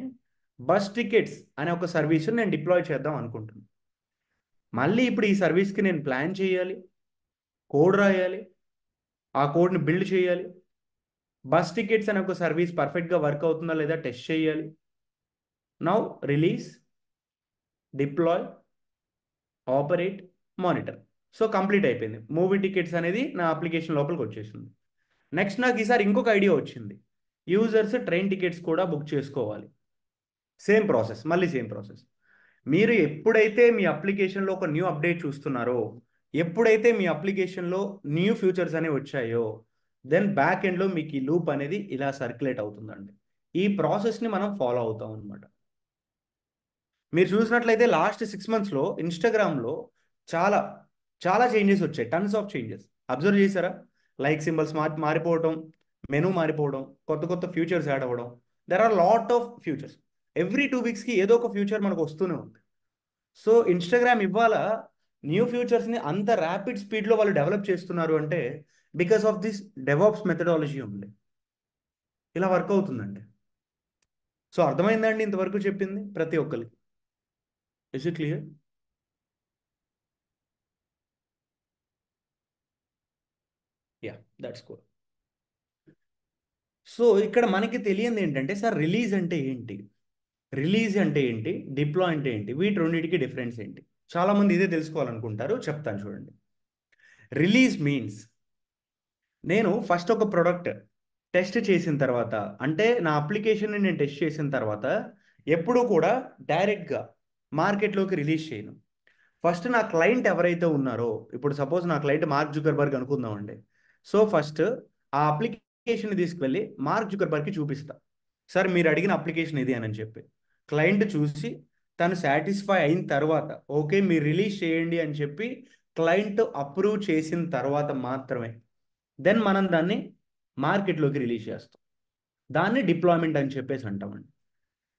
బస్ టికెట్స్ అనే ఒక సర్వీస్ నేను డిప్లాయ్ చేద్దాం అనుకుంటున్నాను. మళ్ళీ ఇప్పుడు ఈ సర్వీస్కి నేను ప్లాన్ చేయాలి, కోడ్ రాయాలి, ఆ కోడ్ని బిల్డ్ చేయాలి, బస్ టికెట్స్ అనే ఒక సర్వీస్ పర్ఫెక్ట్గా వర్క్ అవుతుందా లేదా టెస్ట్ చేయాలి. Now release, deploy, operate, monitor. So complete అయిపోయింది. మూవీ టికెట్స్ అనేది నా అప్లికేషన్ లోపలికి వచ్చేసింది. నెక్స్ట్ నాకు ఈసారి ఇంకొక ఐడియా వచ్చింది, యూజర్స్ ట్రైన్ టికెట్స్ కూడా బుక్ చేసుకోవాలి. సేమ్ ప్రాసెస్, మళ్ళీ సేమ్ ప్రాసెస్. మీరు ఎప్పుడైతే మీ అప్లికేషన్లో ఒక న్యూ అప్డేట్ చూస్తున్నారో, ఎప్పుడైతే మీ అప్లికేషన్లో న్యూ ఫ్యూచర్స్ అనేవి వచ్చాయో, దెన్ బ్యాక్ ఎండ్లో మీకు ఈ లూప్ అనేది ఇలా సర్క్యులేట్ అవుతుందండి. ఈ ప్రాసెస్ని మనం ఫాలో అవుతాం అనమాట. మీరు చూసినట్లయితే లాస్ట్ 6 monthsలో ఇన్స్టాగ్రామ్లో చాలా చాలా చేంజెస్ వచ్చాయి, టన్స్ ఆఫ్ చేంజెస్. అబ్జర్వ్ చేశారా? లైక్ సింబల్స్ మారిపోవడం, మెనూ మారిపోవడం, కొత్త కొత్త ఫ్యూచర్స్ యాడ్ అవ్వడం. There are lot of features. Every 2 weeksకి ఏదో ఒక ఫ్యూచర్ మనకు వస్తూనే ఉంది. సో ఇన్స్టాగ్రామ్ ఇవాళ న్యూ ఫ్యూచర్స్ని అంత ర్యాపిడ్ స్పీడ్లో వాళ్ళు డెవలప్ చేస్తున్నారు అంటే because of this DevOps methodology ఉంది. ఇలా వర్క్ అవుతుందండి. సో అర్థమైందండి ఇంతవరకు చెప్పింది ప్రతి ఒక్కరికి? Is it clear? Yeah, that's cool. So ఇక్కడ మనకి తెలియంది ఏంటంటే, సార్ రిలీజ్ అంటే ఏంటి, రిలీజ్ అంటే ఏంటి, డిప్లాయ్ అంటే ఏంటి, వీటి రెండింటికి డిఫరెన్స్ ఏంటి? చాలామంది ఇదే తెలుసుకోవాలనుకుంటారు, చెప్తాను చూడండి. రిలీజ్ మీన్స్ నేను ఫస్ట్ ఒక ప్రోడక్ట్ టెస్ట్ చేసిన తర్వాత, అంటే నా అప్లికేషన్ని నేను టెస్ట్ చేసిన తర్వాత ఎప్పుడూ కూడా డైరెక్ట్గా మార్కెట్లోకి రిలీజ్ చేయను. ఫస్ట్ నా క్లయింట్ ఎవరైతే ఉన్నారో, ఇప్పుడు సపోజ్ నా క్లయింట్ మార్క్ జుకర్బర్గ్ అనుకుందామండి. సో ఫస్ట్ ఆ అప్లికేషన్ తీసుకువెళ్ళి మార్క్ జుకర్బర్గ్కి చూపిస్తా, సార్ మీరు అడిగిన అప్లికేషన్ ఇది అని చెప్పి. క్లయింట్ చూసి తను సాటిస్ఫై అయిన తర్వాత ఓకే మీరు రిలీజ్ చేయండి అని చెప్పి క్లయింట్ అప్రూవ్ చేసిన తర్వాత మాత్రమే దెన్ మనం దాన్ని మార్కెట్లోకి రిలీజ్ చేస్తాం. దాన్ని డిప్లాయ్మెంట్ అని చెప్పేసి అంటామండి.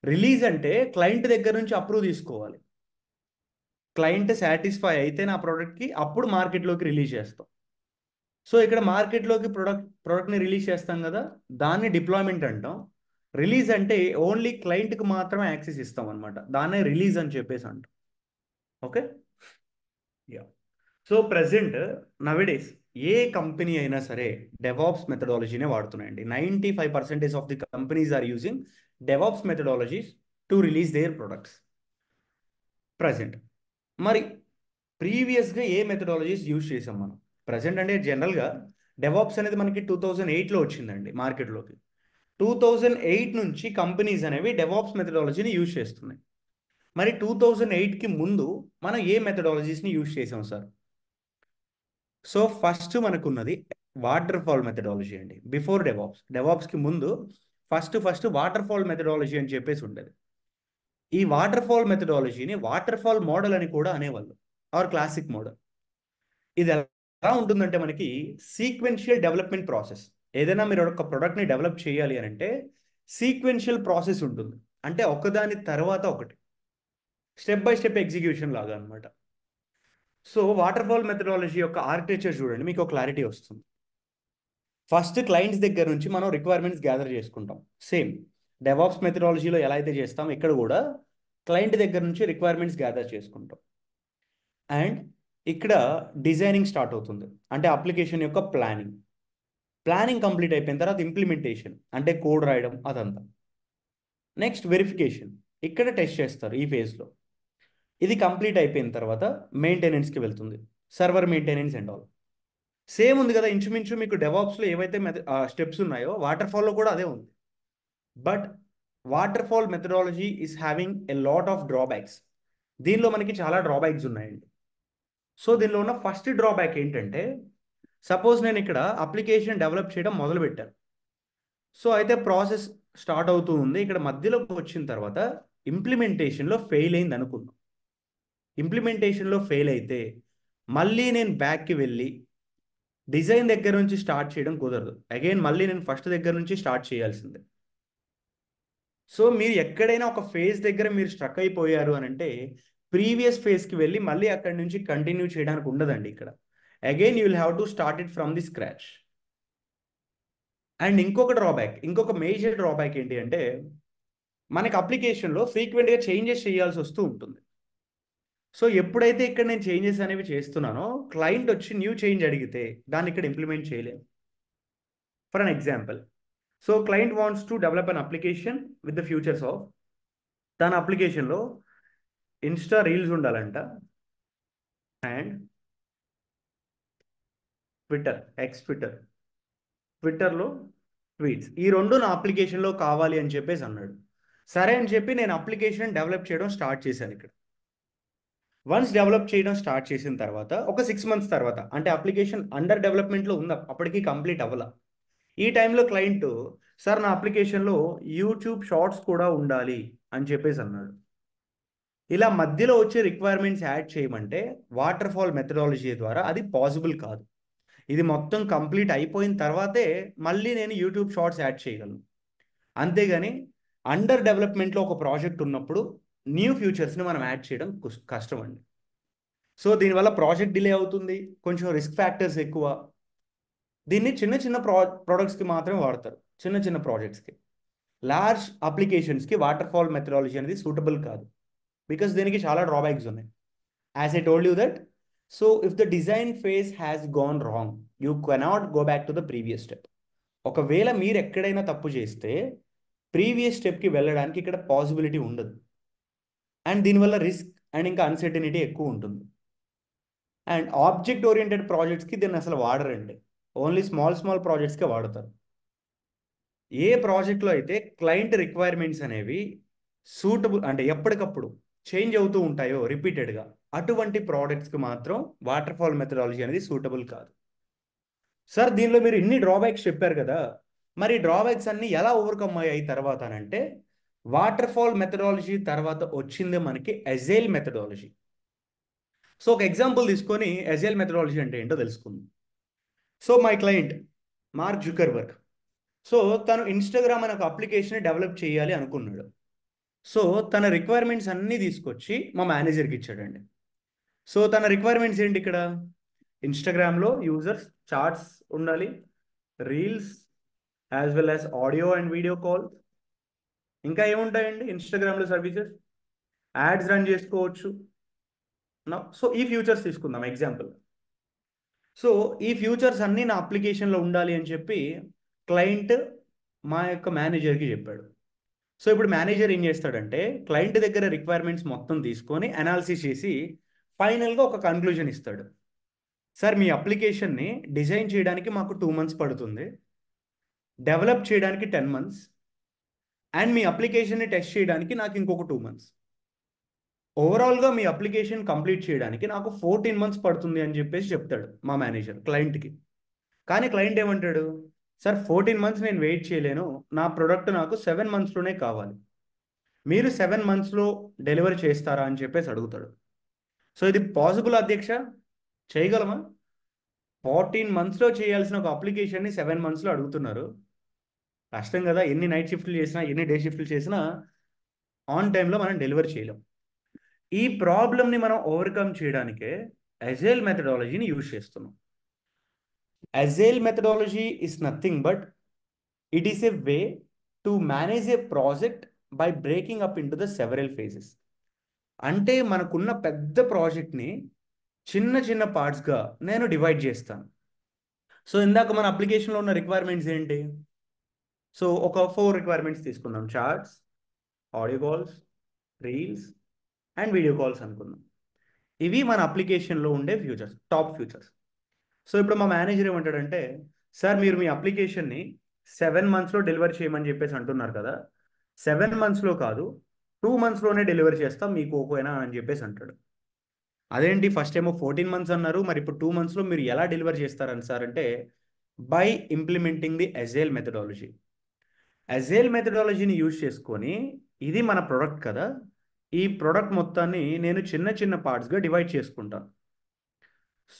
రిలీజ్ అంటే క్లయింట్ దగ్గర నుంచి అప్రూవ్ తీసుకోవాలి. క్లయింట్ సాటిస్ఫై అయితే నా ప్రోడక్ట్కి అప్పుడు మార్కెట్లోకి రిలీజ్ చేస్తాం. సో ఇక్కడ మార్కెట్లోకి ప్రోడక్ట్ని రిలీజ్ చేస్తాం కదా, దాన్ని డిప్లాయ్మెంట్ అంటాం. రిలీజ్ అంటే ఓన్లీ క్లయింట్కి మాత్రమే యాక్సెస్ ఇస్తాం అనమాట, దాన్నే రిలీజ్ అని చెప్పేసి అంటాం. Okay, ya. So present nowadays ఏ కంపెనీ అయినా సరే డెవాప్స్ మెథడాలజీనే వాడుతున్నాయండి. 95% of the companies are using DevOps methodologies to release their products present. మరి ప్రీవియస్గా ఏ మెథడాలజీస్ యూజ్ చేసాం మనం? ప్రజెంట్ అంటే జనరల్గా డెవాప్స్ అనేది మనకి 2008లో వచ్చిందండి మార్కెట్లోకి. 2008 నుంచి కంపెనీస్ అనేవి డెవాప్స్ మెథడాలజీని యూజ్ చేస్తున్నాయి. మరి 2008కి ముందు మనం ఏ మెథడాలజీస్ని యూజ్ చేసాం సార్? సో ఫస్ట్ మనకున్నది వాటర్ ఫాల్ మెథడాలజీ అండి. బిఫోర్ డెవాప్స్కి ముందు ఫస్ట్ వాటర్ ఫాల్ మెథడాలజీ అని చెప్పేసి ఉండేది. ఈ వాటర్ ఫాల్ మెథడాలజీని వాటర్ ఫాల్ మోడల్ అని కూడా అనేవాళ్ళు, ఆర్ క్లాసిక్ మోడల్. ఇది ఎలా ఉంటుందంటే మనకి సీక్వెన్షియల్ డెవలప్మెంట్ ప్రాసెస్. ఏదైనా మీరు ఒక ప్రోడక్ట్ని డెవలప్ చేయాలి అని అంటే సీక్వెన్షియల్ ప్రాసెస్ ఉంటుంది, అంటే ఒకదాని తర్వాత ఒకటి స్టెప్ బై స్టెప్ ఎగ్జిక్యూషన్ లాగా అనమాట. సో వాటర్ ఫాల్ మెథడాలజీ యొక్క ఆర్కిటెక్చర్ చూడండి, మీకు ఒక క్లారిటీ వస్తుంది. ఫస్ట్ క్లయింట్స్ దగ్గర నుంచి మనం రిక్వైర్మెంట్స్ గ్యాదర్ చేసుకుంటాం. సేమ్ డెవాప్స్ మెథడాలజీలో ఎలా అయితే చేస్తాం, ఇక్కడ కూడా క్లయింట్ దగ్గర నుంచి రిక్వైర్మెంట్స్ గ్యాదర్ చేసుకుంటాం. అండ్ ఇక్కడ డిజైనింగ్ స్టార్ట్ అవుతుంది, అంటే అప్లికేషన్ యొక్క ప్లానింగ్. ప్లానింగ్ కంప్లీట్ అయిపోయిన తర్వాత ఇంప్లిమెంటేషన్ అంటే కోడ్ రాయడం అదంతా. నెక్స్ట్ వెరిఫికేషన్, ఇక్కడ టెస్ట్ చేస్తారు ఈ ఫేజ్లో. ఇది కంప్లీట్ అయిపోయిన తర్వాత మెయింటెనెన్స్కి వెళ్తుంది, server maintenance and all. Same ఉంది కదా ఇంచుమించు మీకు డెవాప్స్లో ఏవైతే స్టెప్స్ ఉన్నాయో వాటర్ ఫాల్లో కూడా అదే ఉంది. But water fall methodology is having a lot of drawbacks. దీనిలో మనకి చాలా డ్రాబ్యాక్స్ ఉన్నాయండి. సో దీనిలో ఉన్న ఫస్ట్ డ్రాబ్యాక్ ఏంటంటే, సపోజ్ నేను ఇక్కడ అప్లికేషన్ డెవలప్ చేయడం మొదలుపెట్టాను. సో అయితే ప్రాసెస్ స్టార్ట్ అవుతూ ఉంది, ఇక్కడ మధ్యలోకి వచ్చిన తర్వాత ఇంప్లిమెంటేషన్లో ఫెయిల్ అయింది అనుకుందాం. ఇంప్లిమెంటేషన్లో ఫెయిల్ అయితే మళ్ళీ నేను బ్యాక్కి వెళ్ళి డిజైన్ దగ్గర నుంచి స్టార్ట్ చేయడం కుదరదు. అగైన్ మళ్ళీ నేను ఫస్ట్ దగ్గర నుంచి స్టార్ట్ చేయాల్సిందే. సో మీరు ఎక్కడైనా ఒక ఫేజ్ దగ్గర మీరు స్ట్రక్ అయిపోయారు అని అంటే ప్రీవియస్ ఫేజ్కి వెళ్ళి మళ్ళీ అక్కడి నుంచి కంటిన్యూ చేయడానికి ఉండదండి ఇక్కడ. Again you will have to start it from the scratch. And ఇంకొక మేజర్ డ్రాబ్యాక్ ఏంటి అంటే, మనకి అప్లికేషన్లో ఫ్రీక్వెంట్గా చేంజెస్ చేయాల్సి వస్తూ ఉంటుంది. సో ఎప్పుడైతే ఇక్కడ నేను చేంజెస్ అనేవి చేస్తున్నానో క్లయింట్ వచ్చి న్యూ చేంజ్ అడిగితే దాన్ని ఇక్కడ ఇంప్లిమెంట్ చేయలేము. For an example, so client wants to develop an application with the features of, తన అప్లికేషన్లో ఇన్స్టా రీల్స్ ఉండాలంట అండ్ ట్విట్టర్లో ట్వీట్స్, ఈ రెండు నా అప్లికేషన్లో కావాలి అని చెప్పేసి అన్నాడు. సరే అని చెప్పి నేను అప్లికేషన్ డెవలప్ చేయడం స్టార్ట్ చేశాను. ఇక్కడ వన్స్ డెవలప్ చేయడం స్టార్ట్ చేసిన తర్వాత ఒక 6 months తర్వాత, అంటే అప్లికేషన్ అండర్ డెవలప్మెంట్లో ఉంది, అప్పటికి కంప్లీట్ అవ్వాల. ఈ టైంలో క్లయింట్, సార్ నా అప్లికేషన్లో యూట్యూబ్ షార్ట్స్ కూడా ఉండాలి అని చెప్పేసి అన్నాడు. ఇలా మధ్యలో వచ్చే రిక్వైర్మెంట్స్ యాడ్ చేయమంటే వాటర్ ఫాల్ మెథడాలజీ ద్వారా అది పాసిబుల్ కాదు. ఇది మొత్తం కంప్లీట్ అయిపోయిన తర్వాతే మళ్ళీ నేను యూట్యూబ్ షార్ట్స్ యాడ్ చేయగలను. అంతేగాని అండర్ డెవలప్మెంట్లో ఒక ప్రాజెక్ట్ ఉన్నప్పుడు న్యూ ఫీచర్స్ని మనం యాడ్ చేయడం కష్టం అండి. సో దీనివల్ల ప్రాజెక్ట్ డిలే అవుతుంది, కొంచెం రిస్క్ ఫ్యాక్టర్స్ ఎక్కువ. దీన్ని చిన్న ప్రోడక్ట్స్కి మాత్రమే వాడతారు, చిన్న ప్రాజెక్ట్స్కి. లార్జ్ అప్లికేషన్స్కి వాటర్ ఫాల్ మెథడాలజీ అనేది సూటబుల్ కాదు, బికాస్ దీనికి చాలా డ్రాబ్యాక్స్ ఉన్నాయి. As I told you that, so if the design phase has gone wrong, you cannot go back to the previous step. ఒకవేళ మీరు ఎక్కడైనా తప్పు చేస్తే ప్రీవియస్ స్టెప్కి వెళ్ళడానికి ఇక్కడ పాసిబిలిటీ ఉండదు. అండ్ దీనివల్ల రిస్క్ అండ్ ఇంకా అన్సర్టనిటీ ఎక్కువ ఉంటుంది. అండ్ ఆబ్జెక్ట్ ఓరియంటెడ్ ప్రాజెక్ట్స్కి దీన్ని అసలు వాడరండి, ఓన్లీ స్మాల్ ప్రాజెక్ట్స్కే వాడతారు. ఏ ప్రాజెక్ట్లో అయితే క్లయింట్ రిక్వైర్మెంట్స్ అనేవి సూటబుల్ అంటే ఎప్పటికప్పుడు చేంజ్ అవుతూ ఉంటాయో రిపీటెడ్గా, అటువంటి ప్రోడక్ట్స్కి మాత్రం వాటర్ ఫాల్ మెథడాలజీ అనేది సూటబుల్ కాదు. సార్ దీనిలో మీరు ఇన్ని డ్రాబ్యాక్స్ చెప్పారు కదా, మరి డ్రాబ్యాక్స్ అన్ని ఎలా ఓవర్కమ్ అయ్యాయి తర్వాత అంటే, వాటర్ ఫాల్ మెథడాలజీ తర్వాత వచ్చింది మనకి అజైల్ మెథడాలజీ. సో ఒక ఎగ్జాంపుల్ తీసుకొని అజైల్ మెథడాలజీ అంటే ఏంటో తెలుసుకుందాం. So my client Mark Zuckerberg, so తను ఇన్స్టాగ్రామ్ అనే ఒక అప్లికేషన్ డెవలప్ చేయాలి అనుకున్నాడు. సో తన రిక్వైర్మెంట్స్ అన్నీ తీసుకొచ్చి మా మేనేజర్కి ఇచ్చాడండి. సో తన రిక్వైర్మెంట్స్ ఏంటి ఇక్కడ, ఇన్స్టాగ్రామ్లో యూజర్స్ చాట్స్ ఉండాలి, reels as well as audio and video call, ఇంకా ఏముంటాయండి ఇన్స్టాగ్రామ్లో సర్వీసెస్, యాడ్స్ రన్ చేసుకోవచ్చు. సో ఈ ఫ్యూచర్స్ తీసుకుందాం ఎగ్జాంపుల్. సో ఈ ఫ్యూచర్స్ అన్నీ నా అప్లికేషన్లో ఉండాలి అని చెప్పి క్లయింట్ మా యొక్క మేనేజర్కి చెప్పాడు. సో ఇప్పుడు మేనేజర్ ఏం చేస్తాడంటే క్లయింట్ దగ్గర రిక్వైర్మెంట్స్ మొత్తం తీసుకొని అనాలిసిస్ చేసి ఫైనల్గా ఒక కన్క్లూజన్ ఇస్తాడు. సార్ మీ అప్లికేషన్ని డిజైన్ చేయడానికి మాకు 2 months పడుతుంది, డెవలప్ చేయడానికి 10 months, అండ్ మీ అప్లికేషన్ని టెస్ట్ చేయడానికి నాకు ఇంకొక 2 months. ఓవరాల్గా మీ అప్లికేషన్ కంప్లీట్ చేయడానికి నాకు 14 months పడుతుంది అని చెప్పేసి చెప్తాడు మా మేనేజర్ క్లయింట్కి. కానీ క్లయింట్ ఏమంటాడు, సార్ 14 months నేను వెయిట్ చేయలేను, నా ప్రోడక్ట్ నాకు 7 monthsలోనే కావాలి, మీరు 7 monthsలో డెలివరీ చేస్తారా అని చెప్పేసి అడుగుతాడు. సో ఇది పాసిబుల్ అధ్యక్ష, చేయగలమా? 14 monthsలో చేయాల్సిన ఒక అప్లికేషన్ని 7 monthsలో అడుగుతున్నారు, కష్టం కదా. ఎన్ని నైట్ షిఫ్ట్లు చేసినా ఎన్ని డే షిఫ్ట్లు చేసినా ఆన్ టైంలో మనం డెలివరీ చేయలేం. ఈ ప్రాబ్లమ్ని మనం ఓవర్కమ్ చేయడానికే అజైల్ మెథడాలజీని యూజ్ చేస్తున్నాం. Agile methodology is nothing but it is a way to manage A project by breaking up in to the several phases. అంటే మనకున్న పెద్ద ప్రాజెక్ట్ని చిన్న పార్ట్స్గా నేను డివైడ్ చేస్తాను. సో ఇందాక మన అప్లికేషన్లో ఉన్న రిక్వైర్మెంట్స్ ఏంటి? సో ఒక 4 రిక్వైర్మెంట్స్ తీసుకుందాం. Charts, audio calls, reels and video calls అనుకుందాం. ఇవి మన అప్లికేషన్లో ఉండే ఫ్యూచర్స్, టాప్ ఫ్యూచర్స్. సో ఇప్పుడు మా మేనేజర్ ఏమంటాడంటే, సార్ మీరు మీ అప్లికేషన్ని 7 మంత్స్లో డెలివర్ చేయమని చెప్పేసి అంటున్నారు కదా, 7 మంత్స్లో కాదు 2 మంత్స్లోనే డెలివరీ చేస్తాం మీకు ఓకేనా అని చెప్పేసి అంటాడు. అదేంటి ఫస్ట్ ఏమో 14 మంత్స్ అన్నారు, మరి ఇప్పుడు 2 మంత్స్లో మీరు ఎలా డెలివర్ చేస్తారని సార్ అంటే, by implementing the agile methodology. Agile మెథడాలజీని యూజ్ చేసుకొని, ఇది మన ప్రొడక్ట్ కదా, ఈ ప్రొడక్ట్ మొత్తాన్ని నేను చిన్న చిన్న పార్ట్స్గా డివైడ్ చేసుకుంటాను.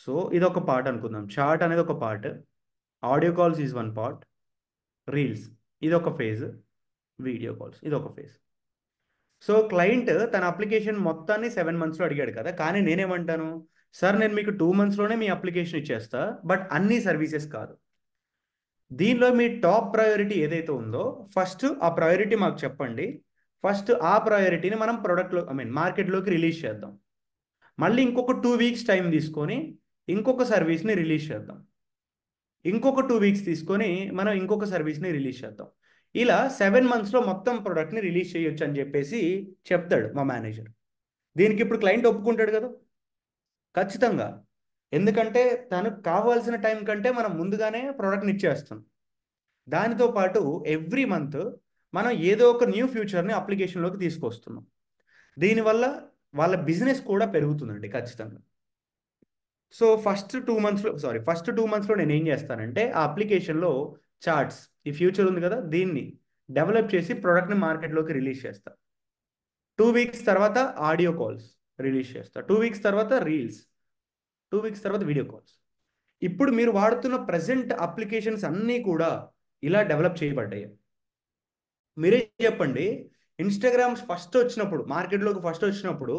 సో ఇది ఒక పార్ట్ అనుకుందాం. చార్ట్ అనేది ఒక part, audio calls is one part, reels ఇది ఒక ఫేజ్, వీడియో కాల్స్ ఇది ఒక ఫేజ్. సో క్లయింట్ తన అప్లికేషన్ మొత్తాన్ని 7 మంత్స్లో అడిగాడు కదా, కానీ నేనేమంటాను, సార్ నేను మీకు 2 మంత్స్లోనే మీ అప్లికేషన్ ఇచ్చేస్తా, బట్ అన్ని సర్వీసెస్ కాదు. దీనిలో మీ టాప్ ప్రయారిటీ ఏదైతే ఉందో ఫస్ట్ ఆ ప్రయారిటీ మాకు చెప్పండి. ఫస్ట్ ఆ ప్రయారిటీని మనం ప్రొడక్ట్లో మార్కెట్లోకి రిలీజ్ చేద్దాం. మళ్ళీ ఇంకొక 2 వీక్స్ టైం తీసుకొని ఇంకొక సర్వీస్ని రిలీజ్ చేద్దాం. ఇంకొక 2 వీక్స్ తీసుకొని మనం ఇంకొక సర్వీస్ని రిలీజ్ చేద్దాం. ఇలా 7 మంత్స్లో మొత్తం ప్రొడక్ట్ని రిలీజ్ చేయొచ్చు అని చెప్పేసి చెప్తాడు మా మేనేజర్. దీనికి ఇప్పుడు క్లయింట్ ఒప్పుకుంటాడు కదా, ఖచ్చితంగా. ఎందుకంటే తనకు కావాల్సిన టైం కంటే మనం ముందుగానే ప్రోడక్ట్ని ఇచ్చేస్తాం. దానితో పాటు ఎవ్రీ మంత్ మనం ఏదో ఒక న్యూ ఫ్యూచర్ని అప్లికేషన్లోకి తీసుకొస్తున్నాం. దీనివల్ల వాళ్ళ బిజినెస్ కూడా పెరుగుతుందండి ఖచ్చితంగా. సో ఫస్ట్ 2 మంత్స్లో నేను ఏం చేస్తానంటే, ఆ అప్లికేషన్లో చార్ట్స్, ఈ ఫ్యూచర్ ఉంది కదా, దీన్ని డెవలప్ చేసి ప్రోడక్ట్ని మార్కెట్లోకి రిలీజ్ చేస్తా. 2 వీక్స్ తర్వాత ఆడియో కాల్స్ రిలీజ్ చేస్తా, 2 వీక్స్ తర్వాత రీల్స్, 2 వీక్స్ తర్వాత వీడియో కాల్స్. ఇప్పుడు మీరు వాడుతున్న ప్రజెంట్ అప్లికేషన్స్ అన్నీ కూడా ఇలా డెవలప్ చేయబడ్డాయి. మీరే చెప్పండి, ఇన్స్టాగ్రామ్ ఫస్ట్ వచ్చినప్పుడు, మార్కెట్లోకి ఫస్ట్ వచ్చినప్పుడు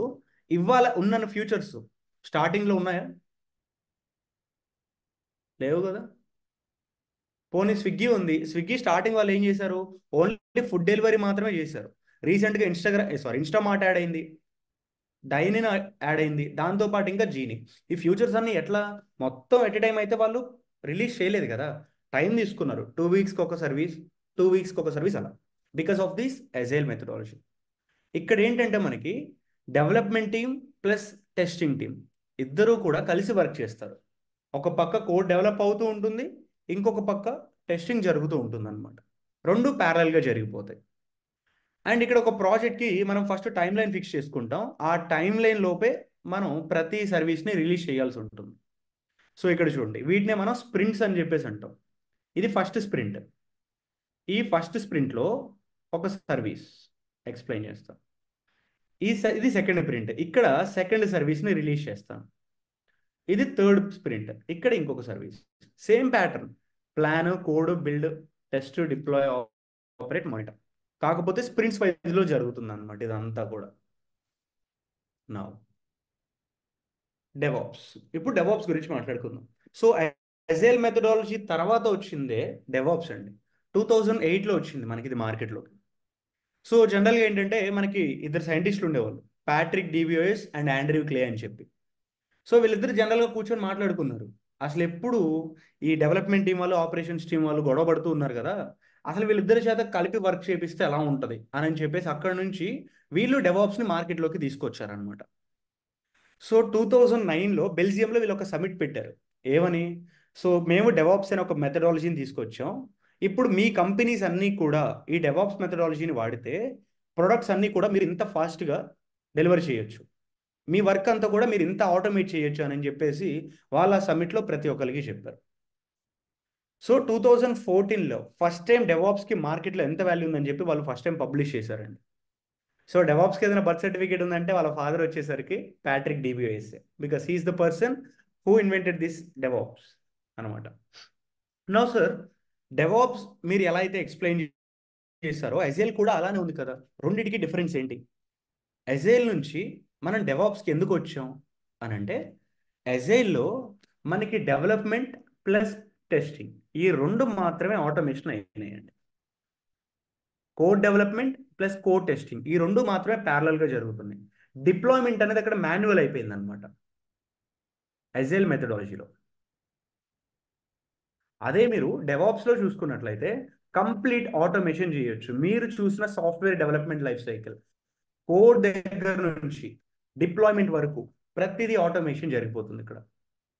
ఇవాళ ఉన్న ఫ్యూచర్స్ స్టార్టింగ్లో ఉన్నాయా? లేవు కదా. పోనీ స్విగ్గీ ఉంది, స్విగ్గీ స్టార్టింగ్ వాళ్ళు ఏం చేశారు, ఓన్లీ ఫుడ్ డెలివరీ మాత్రమే చేశారు. రీసెంట్గా ఇన్స్టామార్ట్ యాడ్ అయింది, డైనిన్ యాడ్ అయింది, దాంతోపాటు ఇంకా జీనీ. ఈ ఫ్యూచర్స్ అన్ని ఎట్లా మొత్తం ఎట్ ఎ టైం అయితే వాళ్ళు రిలీజ్ చేయలేదు కదా, టైం తీసుకున్నారు. 2 వీక్స్కి ఒక సర్వీస్, 2 వీక్స్కి ఒక సర్వీస్, అలా. Because of this agile methodology. ఇక్కడ ఏంటంటే మనకి development team plus testing team ఇద్దరూ కూడా కలిసి వర్క్ చేస్తారు. ఒక పక్క కోడ్ డెవలప్ అవుతూ ఉంటుంది, ఇంకొక పక్క టెస్టింగ్ జరుగుతూ ఉంటుంది అనమాట. రెండు ప్యారల్గా జరిగిపోతాయి. అండ్ ఇక్కడ ఒక ప్రాజెక్ట్కి మనం ఫస్ట్ టైం లైన్ ఫిక్స్ చేసుకుంటాం. ఆ టైం లైన్ లోపే మనం ప్రతి సర్వీస్ని రిలీజ్ చేయాల్సి ఉంటుంది. సో ఇక్కడ చూడండి, వీటినే మనం స్ప్రింట్స్ అని చెప్పేసి అంటాం. ఇది ఫస్ట్ స్ప్రింట్. ఈ ఫస్ట్ స్ప్రింట్లో ఒక సర్వీస్ ఎక్స్ప్లెయిన్ చేస్తాం. ఇది సెకండ్ స్ప్రింట్, ఇక్కడ సెకండ్ సర్వీస్ని రిలీజ్ చేస్తాం. ఇది థర్డ్ స్ప్రింట్, ఇక్కడ ఇంకొక service. Same pattern, plan, code, build, test, deploy, operate, monitor. కాకపోతే స్ప్రింట్స్ వైజ్లో జరుగుతుంది అనమాట ఇదంతా కూడా. నా డెవాప్స్, ఇప్పుడు డెవాప్స్ గురించి మాట్లాడుకుందాం. సో అజైల్ మెథడాలజీ తర్వాత వచ్చిందే డెవాప్స్ అండి. 2008లో వచ్చింది మనకి ఇది మార్కెట్లోకి. సో జనరల్గా ఏంటంటే మనకి ఇద్దరు సైంటిస్టులు ఉండేవాళ్ళు, ప్యాట్రిక్ డిబియోయస్ అండ్ ఆండ్రూ క్లే అని చెప్పి. సో వీళ్ళిద్దరు జనరల్గా కూర్చొని మాట్లాడుకున్నారు, అసలు ఎప్పుడు ఈ డెవలప్మెంట్ టీం వాళ్ళు, ఆపరేషన్స్ టీం వాళ్ళు గొడవ పడుతూ ఉన్నారు కదా, అసలు వీళ్ళిద్దరి చేత కలిపి వర్క్ చేపిస్తే ఎలా ఉంటుంది అని చెప్పేసి అక్కడ నుంచి వీళ్ళు డెవాప్స్ని మార్కెట్లోకి తీసుకొచ్చారనమాట. సో 2009లో బెల్జియంలో వీళ్ళు ఒక సమిట్ పెట్టారు. ఏమని, సో మేము డెవాప్స్ అనే ఒక మెథడాలజీని తీసుకొచ్చాం, ఇప్పుడు మీ కంపెనీస్ అన్నీ కూడా ఈ డెవాప్స్ మెథడాలజీని వాడితే ప్రొడక్ట్స్ అన్నీ కూడా మీరు ఇంత ఫాస్ట్గా డెలివరీ చేయొచ్చు, మీ వర్క్ అంతా కూడా మీరు ఇంత ఆటోమేట్ చేయొచ్చు అని చెప్పేసి వాళ్ళ సమ్మిట్లో ప్రతి ఒక్కరికి చెప్పారు. సో 2014లో ఫస్ట్ టైం డెవాప్స్కి మార్కెట్లో ఎంత వాల్యూ ఉందని చెప్పి వాళ్ళు ఫస్ట్ టైం పబ్లిష్ చేశారండి. సో డెవాప్స్కి ఏదైనా బర్త్ సర్టిఫికేట్ ఉందంటే వాళ్ళ ఫాదర్ వచ్చేసరికి Patrick Debois, because he is the person who invented this DevOps అనమాట. నౌ సార్, డెవాప్స్ మీరు ఎలా అయితే ఎక్స్ప్లెయిన్ చేశారో అజైల్ కూడా అలానే ఉంది కదా, రెండింటికి డిఫరెన్స్ ఏంటి? అజైల్ నుంచి మనం డెవాప్స్కి ఎందుకు వచ్చాం అని అంటే, అజైల్లో మనకి డెవలప్మెంట్ ప్లస్ టెస్టింగ్ ఈ రెండు మాత్రమే ఆటోమేషన్ అయినాయండి. Code development plus code testing ఈ రెండు మాత్రమే ప్యారలల్గా జరుగుతున్నాయి. డిప్లాయ్మెంట్ అనేది అక్కడ మాన్యువల్ అయిపోయింది అనమాట అజైల్ మెథడాలజీలో. అదే మీరు డెవాప్స్లో చూసుకున్నట్లయితే కంప్లీట్ ఆటోమేషన్ చేయొచ్చు. మీరు చూసిన software development life cycle code దగ్గర నుంచి డిప్లాయ్మెంట్ వరకు ప్రతిదీ ఆటోమేషన్ జరిగిపోతుంది ఇక్కడ.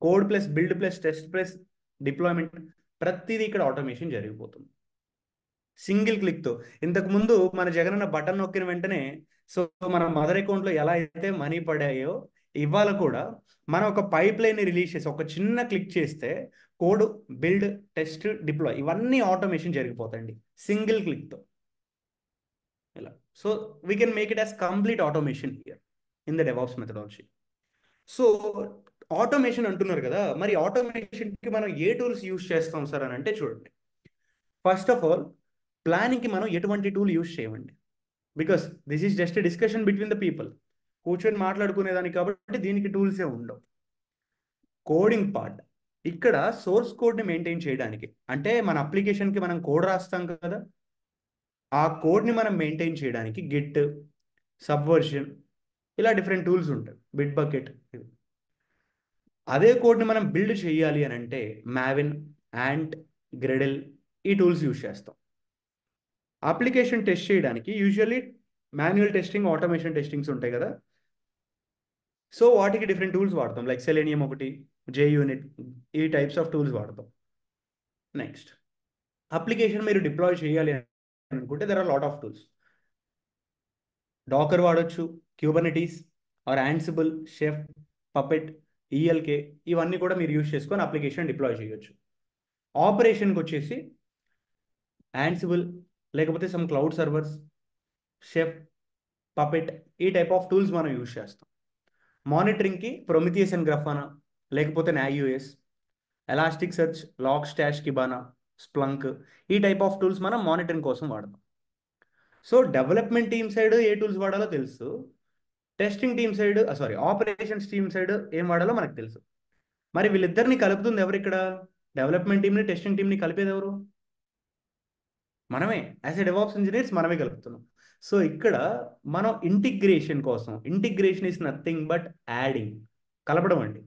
Code plus build plus test plus deployment ప్రతిదీ ఇక్కడ ఆటోమేషన్ జరిగిపోతుంది సింగిల్ క్లిక్తో. ఇంతకు ముందు మన జగనన్న బటన్ నొక్కిన వెంటనే సో మన మదర్ అకౌంట్లో ఎలా అయితే మనీ పడాయో ఇవాళ కూడా మనం ఒక పైప్ లైన్ రిలీజ్ చేసి ఒక చిన్న క్లిక్ చేస్తే కోడ్ బిల్డ్ టెస్ట్ డిప్లాయ్ ఇవన్నీ ఆటోమేషన్ జరిగిపోతాయండి సింగిల్ క్లిక్తో ఇలా. So we can make it as complete automation here in the DevOps methodology. So automation అంటున్నారు కదా, మరి ఆటోమేషన్కి మనం ఏ టూల్స్ యూజ్ చేస్తాం సార్ అని అంటే చూడండి, ఫస్ట్ ఆఫ్ ఆల్ ప్లానింగ్కి మనం ఎటువంటి టూల్ యూజ్ చేయమండి, because this is just discussion between the people, కూర్చొని మాట్లాడుకునేదానికి, కాబట్టి దీనికి టూల్సే ఉండవు. కోడింగ్ పార్ట్ ఇక్కడ సోర్స్ కోడ్ని మెయింటైన్ చేయడానికి, అంటే మన అప్లికేషన్కి మనం కోడ్ రాస్తాం కదా, ఆ కోడ్ని మనం మెయింటైన్ చేయడానికి గిట్, సబ్వర్షన్ ఇలా డిఫరెంట్ టూల్స్ ఉంటాయి, బిట్ బకెట్. అదే కోడ్ని మనం బిల్డ్ చేయాలి అని అంటే మావిన్, యాంట్, గ్రెడెల్ ఈ టూల్స్ యూజ్ చేస్తాం. అప్లికేషన్ టెస్ట్ చేయడానికి usually manual testing, automation testings ఉంటాయి కదా, సో వాటికి డిఫరెంట్ టూల్స్ వాడతాం, లైక్ సెలేనియం ఒకటి, JUnit ఈ టైప్స్ ఆఫ్ టూల్స్ వాడతాం. నెక్స్ట్ అప్లికేషన్ మీరు డిప్లాయ్ చేయాలి అనుకుంటే there are lot of tools. Docker వాడచ్చు, Kubernetes or Ansible, Chef, Puppet, ELK ఇవన్నీ కూడా మీరు యూజ్ చేసుకొని అప్లికేషన్ డిప్లాయ్ చేయొచ్చు. ఆపరేషన్కి వచ్చేసి యాన్సిబుల్ లేకపోతే some cloud servers, Chef, Puppet ఈ టైప్ ఆఫ్ టూల్స్ మనం యూజ్ చేస్తాం. మానిటరింగ్కి ప్రొమిథియస్ అండ్ గ్రఫానా లేకపోతే NAGUS, Elasticsearch, Logstash, Kibana, Splunk ఈ టైప్ ఆఫ్ టూల్స్ మనం మానిటరింగ్ కోసం వాడతాం. సో డెవలప్మెంట్ టీమ్ సైడ్ ఏ టూల్స్ వాడాలో తెలుసు, testing team side operations team side ఏం వాడాలో మనకు తెలుసు. మరి వీళ్ళిద్దరిని కలుపుతుంది ఎవరు ఇక్కడ? డెవలప్మెంట్ టీమ్ని, టెస్టింగ్ టీమ్ని కలిపేది ఎవరు? మనమే. యాజ్ ఎ డెవాప్స్ ఇంజనీర్స్ మనమే కలుపుతున్నాం. సో ఇక్కడ మనం ఇంటిగ్రేషన్ కోసం, integration is nothing but adding, కలపడం అండి.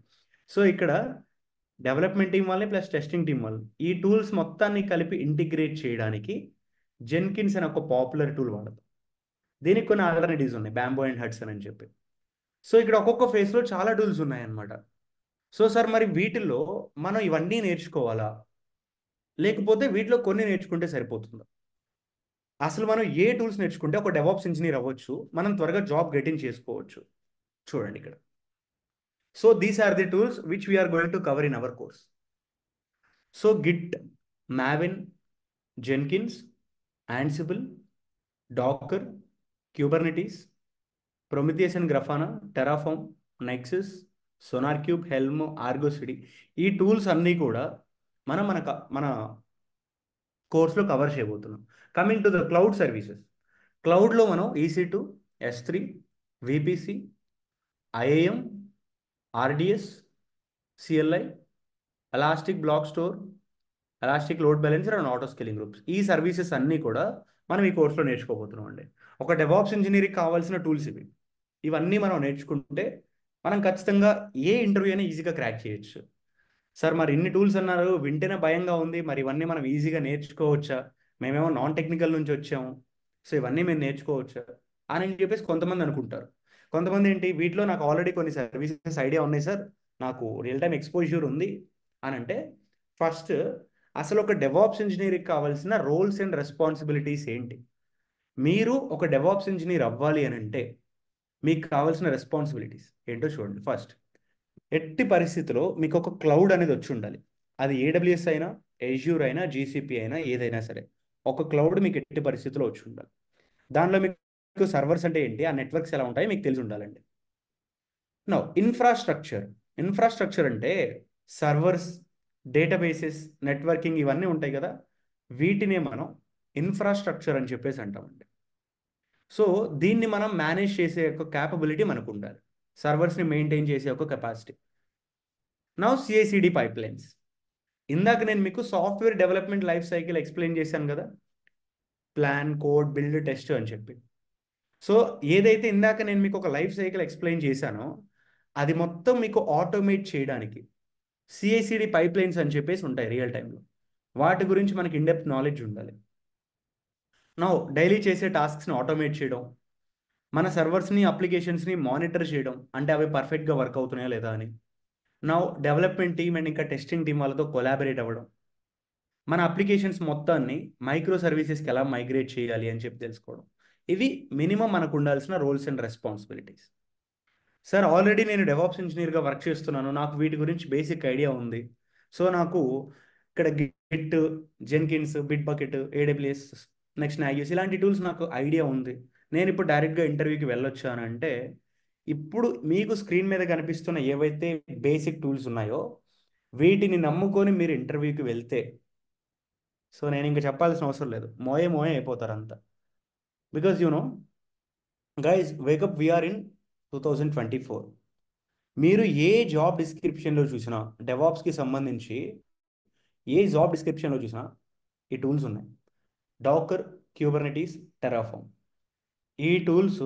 సో ఇక్కడ డెవలప్మెంట్ టీం వాళ్ళని ప్లస్ టెస్టింగ్ టీం వాళ్ళు ఈ టూల్స్ మొత్తాన్ని కలిపి ఇంటిగ్రేట్ చేయడానికి జెన్కిన్స్ అనే ఒక పాపులర్ టూల్ వాడతాం. దీనికి కొన్ని ఆల్టర్నేటివ్స్ ఉన్నాయి, బ్యాంబో అండ్ హడ్సన్ అని చెప్పి. సో ఇక్కడ ఒక్కొక్క ఫేస్లో చాలా టూల్స్ ఉన్నాయన్నమాట. సో సార్ మరి వీటిల్లో మనం ఇవన్నీ నేర్చుకోవాలా, లేకపోతే వీటిలో కొన్ని నేర్చుకుంటే సరిపోతుందా? అసలు మనం ఏ టూల్స్ నేర్చుకుంటే ఒక డెవాప్స్ ఇంజనీర్ అవ్వచ్చు, మనం త్వరగా జాబ్ గెటింగ్ చేసుకోవచ్చు? చూడండి ఇక్కడ. So these are the tools which we're going to cover in our course. So Git, Maven, Jenkins, Ansible, Docker, Kubernetes, Prometheus and Grafana, Terraform, Nexus, SonarQube, Helm, Argo CD ఈ tools అన్నీ కూడా మన కోర్స్లో cover చేయబోతున్నాం. Coming to the cloud services, క్లౌడ్లో మనం EC2, S3, VPC, IAM, RDS, CLI, elastic block store, elastic load balancer and auto scaling groups ఈ services అన్నీ కూడా మనం ఈ కోర్సులో నేర్చుకోబోతున్నాం అండి. ఒక డెవాప్స్ ఇంజనీరింగ్ కావాల్సిన టూల్స్ ఇవి. ఇవన్నీ మనం నేర్చుకుంటే మనం ఖచ్చితంగా ఏ ఇంటర్వ్యూ అయినా ఈజీగా క్రాక్ చేయొచ్చు. సార్ మరి ఇన్ని టూల్స్ అన్నారు, వింటేనే భయంగా ఉంది, మరి ఇవన్నీ మనం ఈజీగా నేర్చుకోవచ్చా? మేమేమో నాన్ టెక్నికల్ నుంచి వచ్చాము, సో ఇవన్నీ మేము నేర్చుకోవచ్చా అని చెప్పేసి కొంతమంది అనుకుంటారు. కొంతమంది ఏంటి, వీటిలో నాకు ఆల్రెడీ కొన్ని సర్వీసెస్ ఐడియా ఉన్నాయి సార్, నాకు రియల్ టైం ఎక్స్పోజ్యూర్ ఉంది అని అంటే, ఫస్ట్ అసలు ఒక డెవాప్స్ ఇంజనీరింగ్ కావాల్సిన రోల్స్ అండ్ రెస్పాన్సిబిలిటీస్ ఏంటి? మీరు ఒక డెవాప్స్ ఇంజనీర్ అవ్వాలి అని అంటే మీకు కావాల్సిన రెస్పాన్సిబిలిటీస్ ఏంటో చూడండి. ఫస్ట్, ఎట్టి పరిస్థితిలో మీకు ఒక క్లౌడ్ అనేది వచ్చి ఉండాలి. అది AWS అయినా, Azure అయినా, GCP అయినా ఏదైనా సరే ఒక క్లౌడ్ మీకు ఎట్టి పరిస్థితిలో వచ్చి ఉండాలి. దానిలో మీకు సర్వర్స్ అంటే ఏంటి, ఆ నెట్వర్క్స్ ఎలా ఉంటాయి మీకు తెలిసి ఉండాలండి. నో ఇన్ఫ్రాస్ట్రక్చర్ అంటే సర్వర్స్, డేటాబేసెస్, నెట్వర్కింగ్ ఇవన్నీ ఉంటాయి కదా, వీటినే మనం ఇన్ఫ్రాస్ట్రక్చర్ అని చెప్పేసి అంటామండి. సో దీన్ని మనం మేనేజ్ చేసే ఒక క్యాపబిలిటీ మనకు ఉండాలి, సర్వర్స్ని మెయింటైన్ చేసే ఒక కెపాసిటీ. నౌ CI/CD పైప్లైన్స్, ఇందాక నేను మీకు software development life cycle explain చేశాను కదా, ప్లాన్, కోడ్, బిల్డ్, టెస్ట్ అని చెప్పి. సో ఏదైతే ఇందాక నేను మీకు ఒక లైఫ్ సైకిల్ ఎక్స్ప్లెయిన్ చేశానో అది మొత్తం మీకు ఆటోమేట్ చేయడానికి CI/CD పైప్లైన్స్ అని చెప్పేసి ఉంటాయి రియల్ టైంలో. వాటి గురించి మనకి ఇన్డెప్త్ నాలెడ్జ్ ఉండాలి. నా డైలీ చేసే టాస్క్స్ని ఆటోమేట్ చేయడం, మన సర్వర్స్ని అప్లికేషన్స్ని మానిటర్ చేయడం, అంటే అవి పర్ఫెక్ట్గా వర్క్ అవుతున్నాయా లేదా అని. నా డెవలప్మెంట్ టీమ్ అండ్ ఇంకా టెస్టింగ్ టీం వాళ్ళతో కొలాబరేట్ అవ్వడం, మన అప్లికేషన్స్ మొత్తాన్ని మైక్రో సర్వీసెస్కి ఎలా మైగ్రేట్ చేయాలి అని చెప్పి తెలుసుకోవడం. ఇవి మినిమం మనకు ఉండాల్సిన roles and responsibilities. Sir already నేను డెవాప్స్ ఇంజనీర్గా వర్క్ చేస్తున్నాను, నాకు వీటి గురించి బేసిక్ ఐడియా ఉంది. సో నాకు ఇక్కడ Git, Jenkins, Bitbucket, AWS, next Nagios ఇలాంటి టూల్స్ నాకు ఐడియా ఉంది, నేను ఇప్పుడు డైరెక్ట్గా ఇంటర్వ్యూకి వెళ్ళొచ్చు అని అంటే, ఇప్పుడు మీకు స్క్రీన్ మీద కనిపిస్తున్న ఏవైతే బేసిక్ టూల్స్ ఉన్నాయో వీటిని నమ్ముకొని మీరు ఇంటర్వ్యూకి వెళ్తే, సో నేను ఇంకా చెప్పాల్సిన అవసరం లేదు, మోయే మోయే అయిపోతారు అంతా. Because guys wake up we are in 2024. మీరు ఏ జాబ్ డిస్క్రిప్షన్లో చూసినా, డెవాప్స్కి సంబంధించి ఏ జాబ్ డిస్క్రిప్షన్లో చూసినా ఈ టూల్స్ ఉన్నాయి. Docker, Kubernetes, Terraform. ఈ టూల్స్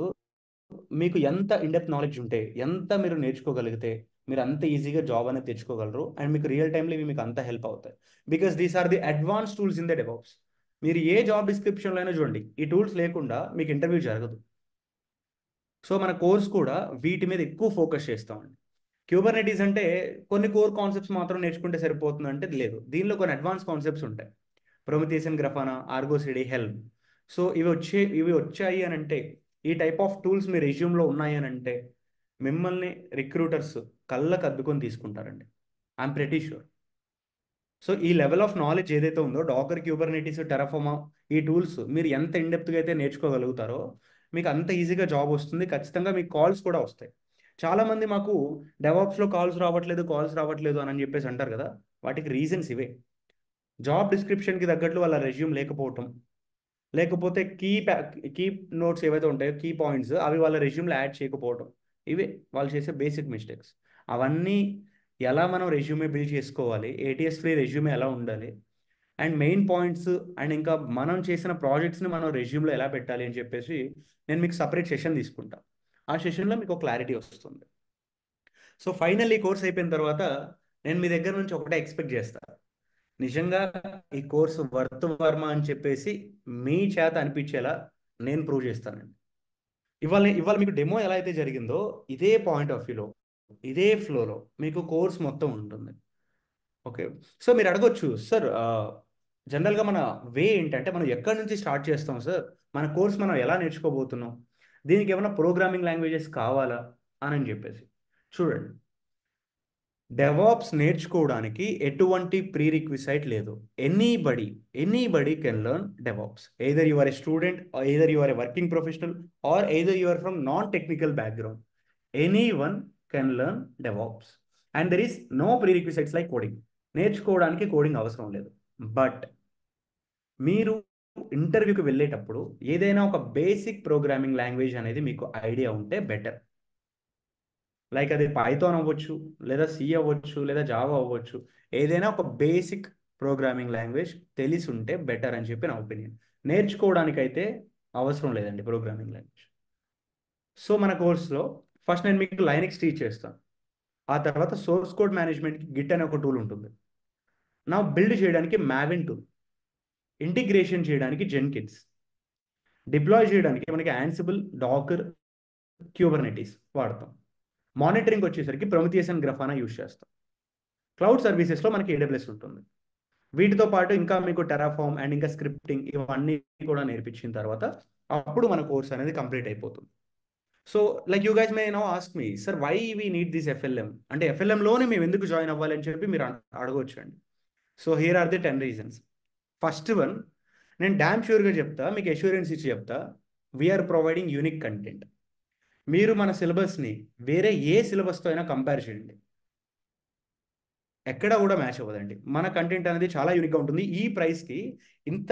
మీకు ఎంత ఇన్డెప్త్ నాలెడ్జ్ ఉంటే, ఎంత మీరు నేర్చుకోగలిగితే, మీరు అంత ఈజీగా జాబ్ అనేది తెచ్చుకోగలరు. అండ్ మీకు రియల్ టైంలో ఇవి మీకు అంత హెల్ప్ అవుతాయి. Because these are the advance tools in the DevOps. మీరు ఏ జాబ్ డిస్క్రిప్షన్లో అయినా చూడండి, ఈ టూల్స్ లేకుండా మీకు ఇంటర్వ్యూ జరగదు. సో మన కోర్స్ కూడా వీటి మీద ఎక్కువ ఫోకస్ చేస్తామండి. క్యూబర్నెటీస్ అంటే కొన్ని కోర్ కాన్సెప్ట్స్ మాత్రం నేర్చుకుంటే సరిపోతుంది అంటే లేదు, దీనిలో కొన్ని అడ్వాన్స్ కాన్సెప్ట్స్ ఉంటాయి. Prometheus and Grafana, Argo CD, Helm. So ఇవి వచ్చాయి అని అంటే, ఈ టైప్ ఆఫ్ టూల్స్ మీ రెజ్యూమ్లో ఉన్నాయి అని అంటే, మిమ్మల్ని రిక్రూటర్స్ కళ్ళకు అద్దుకొని తీసుకుంటారండి. I'm pretty sure. సో ఈ లెవెల్ ఆఫ్ నాలెడ్జ్ ఏదైతే ఉందో, డాకర్, క్యూబర్నెటీస్, టెరాఫార్మ్, ఈ టూల్స్ మీరు ఎంత ఇన్డెప్త్గా అయితే నేర్చుకోగలుగుతారో మీకు అంత ఈజీగా జాబ్ వస్తుంది. ఖచ్చితంగా మీకు కాల్స్ కూడా వస్తాయి. చాలామంది మాకు డెవాప్స్లో కాల్స్ రావట్లేదు అని చెప్పేసి అంటారు కదా, వాటికి రీజన్స్ ఇవే. జాబ్ డిస్క్రిప్షన్కి తగ్గట్లు వాళ్ళ రెజ్యూమ్ లేకపోవటం, లేకపోతే కీ నోట్స్ ఏవైతే ఉంటాయో, కీ పాయింట్స్, అవి వాళ్ళ రెజ్యూమ్లో యాడ్ చేయకపోవటం, ఇవే వాళ్ళు చేసే బేసిక్ మిస్టేక్స్. అవన్నీ ఎలా మనం రెజ్యూమే బిల్డ్ చేసుకోవాలి, ఏటీఎస్ ఫ్రీ రెజ్యూమే ఎలా ఉండాలి, అండ్ మెయిన్ పాయింట్స్, అండ్ ఇంకా మనం చేసిన ప్రాజెక్ట్స్ని మనం రెజ్యూమ్లో ఎలా పెట్టాలి అని చెప్పేసి నేను మీకు సపరేట్ సెషన్ తీసుకుంటా. ఆ సెషన్లో మీకు క్లారిటీ వస్తుంది. సో ఫైనల్ ఈ కోర్స్ అయిపోయిన తర్వాత నేను మీ దగ్గర నుంచి ఒకటే ఎక్స్పెక్ట్ చేస్తాను, నిజంగా ఈ కోర్సు వర్త్ వర్మ అని చెప్పేసి మీ చేత అనిపించేలా నేను ప్రూవ్ చేస్తానండి. ఇవాళ మీకు డెమో ఎలా అయితే జరిగిందో, ఇదే పాయింట్ ఆఫ్ వ్యూలో, ఇదే ఫ్లోలో మీకు కోర్స్ మొత్తం ఉంటుంది. ఓకే. సో మీరు అడగొచ్చు, సార్ జనరల్గా మన వే ఏంటంటే, మనం ఎక్కడి నుంచి స్టార్ట్ చేస్తాం సార్, మన కోర్స్ మనం ఎలా నేర్చుకోబోతున్నాం, దీనికి ఏమైనా ప్రోగ్రామింగ్ లాంగ్వేజెస్ కావాలా అని చెప్పేసి. చూడండి, డెవాప్స్ నేర్చుకోవడానికి ఎటువంటి ప్రీ రిక్విసైట్ లేదు. Anybody can learn DevOps. Either you are a student, either you are a working professional, or either you are from non technical background. Anyone can learn DevOps and there is no prerequisites like coding. నేర్చుకోవడానికి coding అవసరం లేదు. But మీరు ఇంటర్వ్యూకి వెళ్ళేటప్పుడు ఏదైనా ఒక basic programming language అనేది మీకు ఐడియా ఉంటే బెటర్. లైక్ అది పైథాన్ అవ్వచ్చు, లేదా సి అవ్వచ్చు, లేదా జావా అవ్వచ్చు. ఏదైనా ఒక బేసిక్ ప్రోగ్రామింగ్ లాంగ్వేజ్ తెలిసి ఉంటే బెటర్ అని చెప్పి నా ఒపీనియన్. నేర్చుకోవడానికైతే అవసరం లేదండి ప్రోగ్రామింగ్ లాంగ్వేజ్. సో మన కోర్సులో ఫస్ట్ నేను మీకు లైనక్స్ టీచ్ చేస్తాను. ఆ తర్వాత సోర్స్ కోడ్ మేనేజ్మెంట్కి గిట్ అనే ఒక టూల్ ఉంటుంది. నా బిల్డ్ చేయడానికి మావెన్ టూల్, ఇంటిగ్రేషన్ చేయడానికి జెన్కిన్స్, డిప్లాయ్ చేయడానికి మనకి యాన్సిబుల్, డాకర్, క్యూబర్నెటీస్ వాడతాం. మానిటరింగ్ వచ్చేసరికి ప్రొమిథియస్ అండ్ గ్రఫానా యూజ్ చేస్తాం. క్లౌడ్ సర్వీసెస్లో మనకి ఏడబ్ల్యూఎస్ ఉంటుంది. వీటితో పాటు ఇంకా మీకు టెరాఫార్మ్ అండ్ ఇంకా స్క్రిప్టింగ్ ఇవన్నీ కూడా నేర్పించిన తర్వాత అప్పుడు మన కోర్స్ అనేది కంప్లీట్ అయిపోతుంది. So like you guys may now ask me, sir why we need this FLM, అంటే ఎఫ్ఎల్ఎంలోనే మేము ఎందుకు జాయిన్ అవ్వాలి అని చెప్పి మీరు అడగవచ్చు అండి. So here are the 10 reasons. First one, నేను డామ్ ష్యూర్గా చెప్తా, మీకు అష్యూరెన్స్ ఇచ్చి చెప్తా, వీఆర్ ప్రొవైడింగ్ యూనిక్ కంటెంట్. మీరు మన సిలబస్ని వేరే ఏ సిలబస్తో అయినా కంపేర్ చేయండి, ఎక్కడా కూడా మ్యాచ్ అవ్వదండి. మన కంటెంట్ అనేది చాలా యూనిక్గా ఉంటుంది. ఈ ప్రైస్కి ఇంత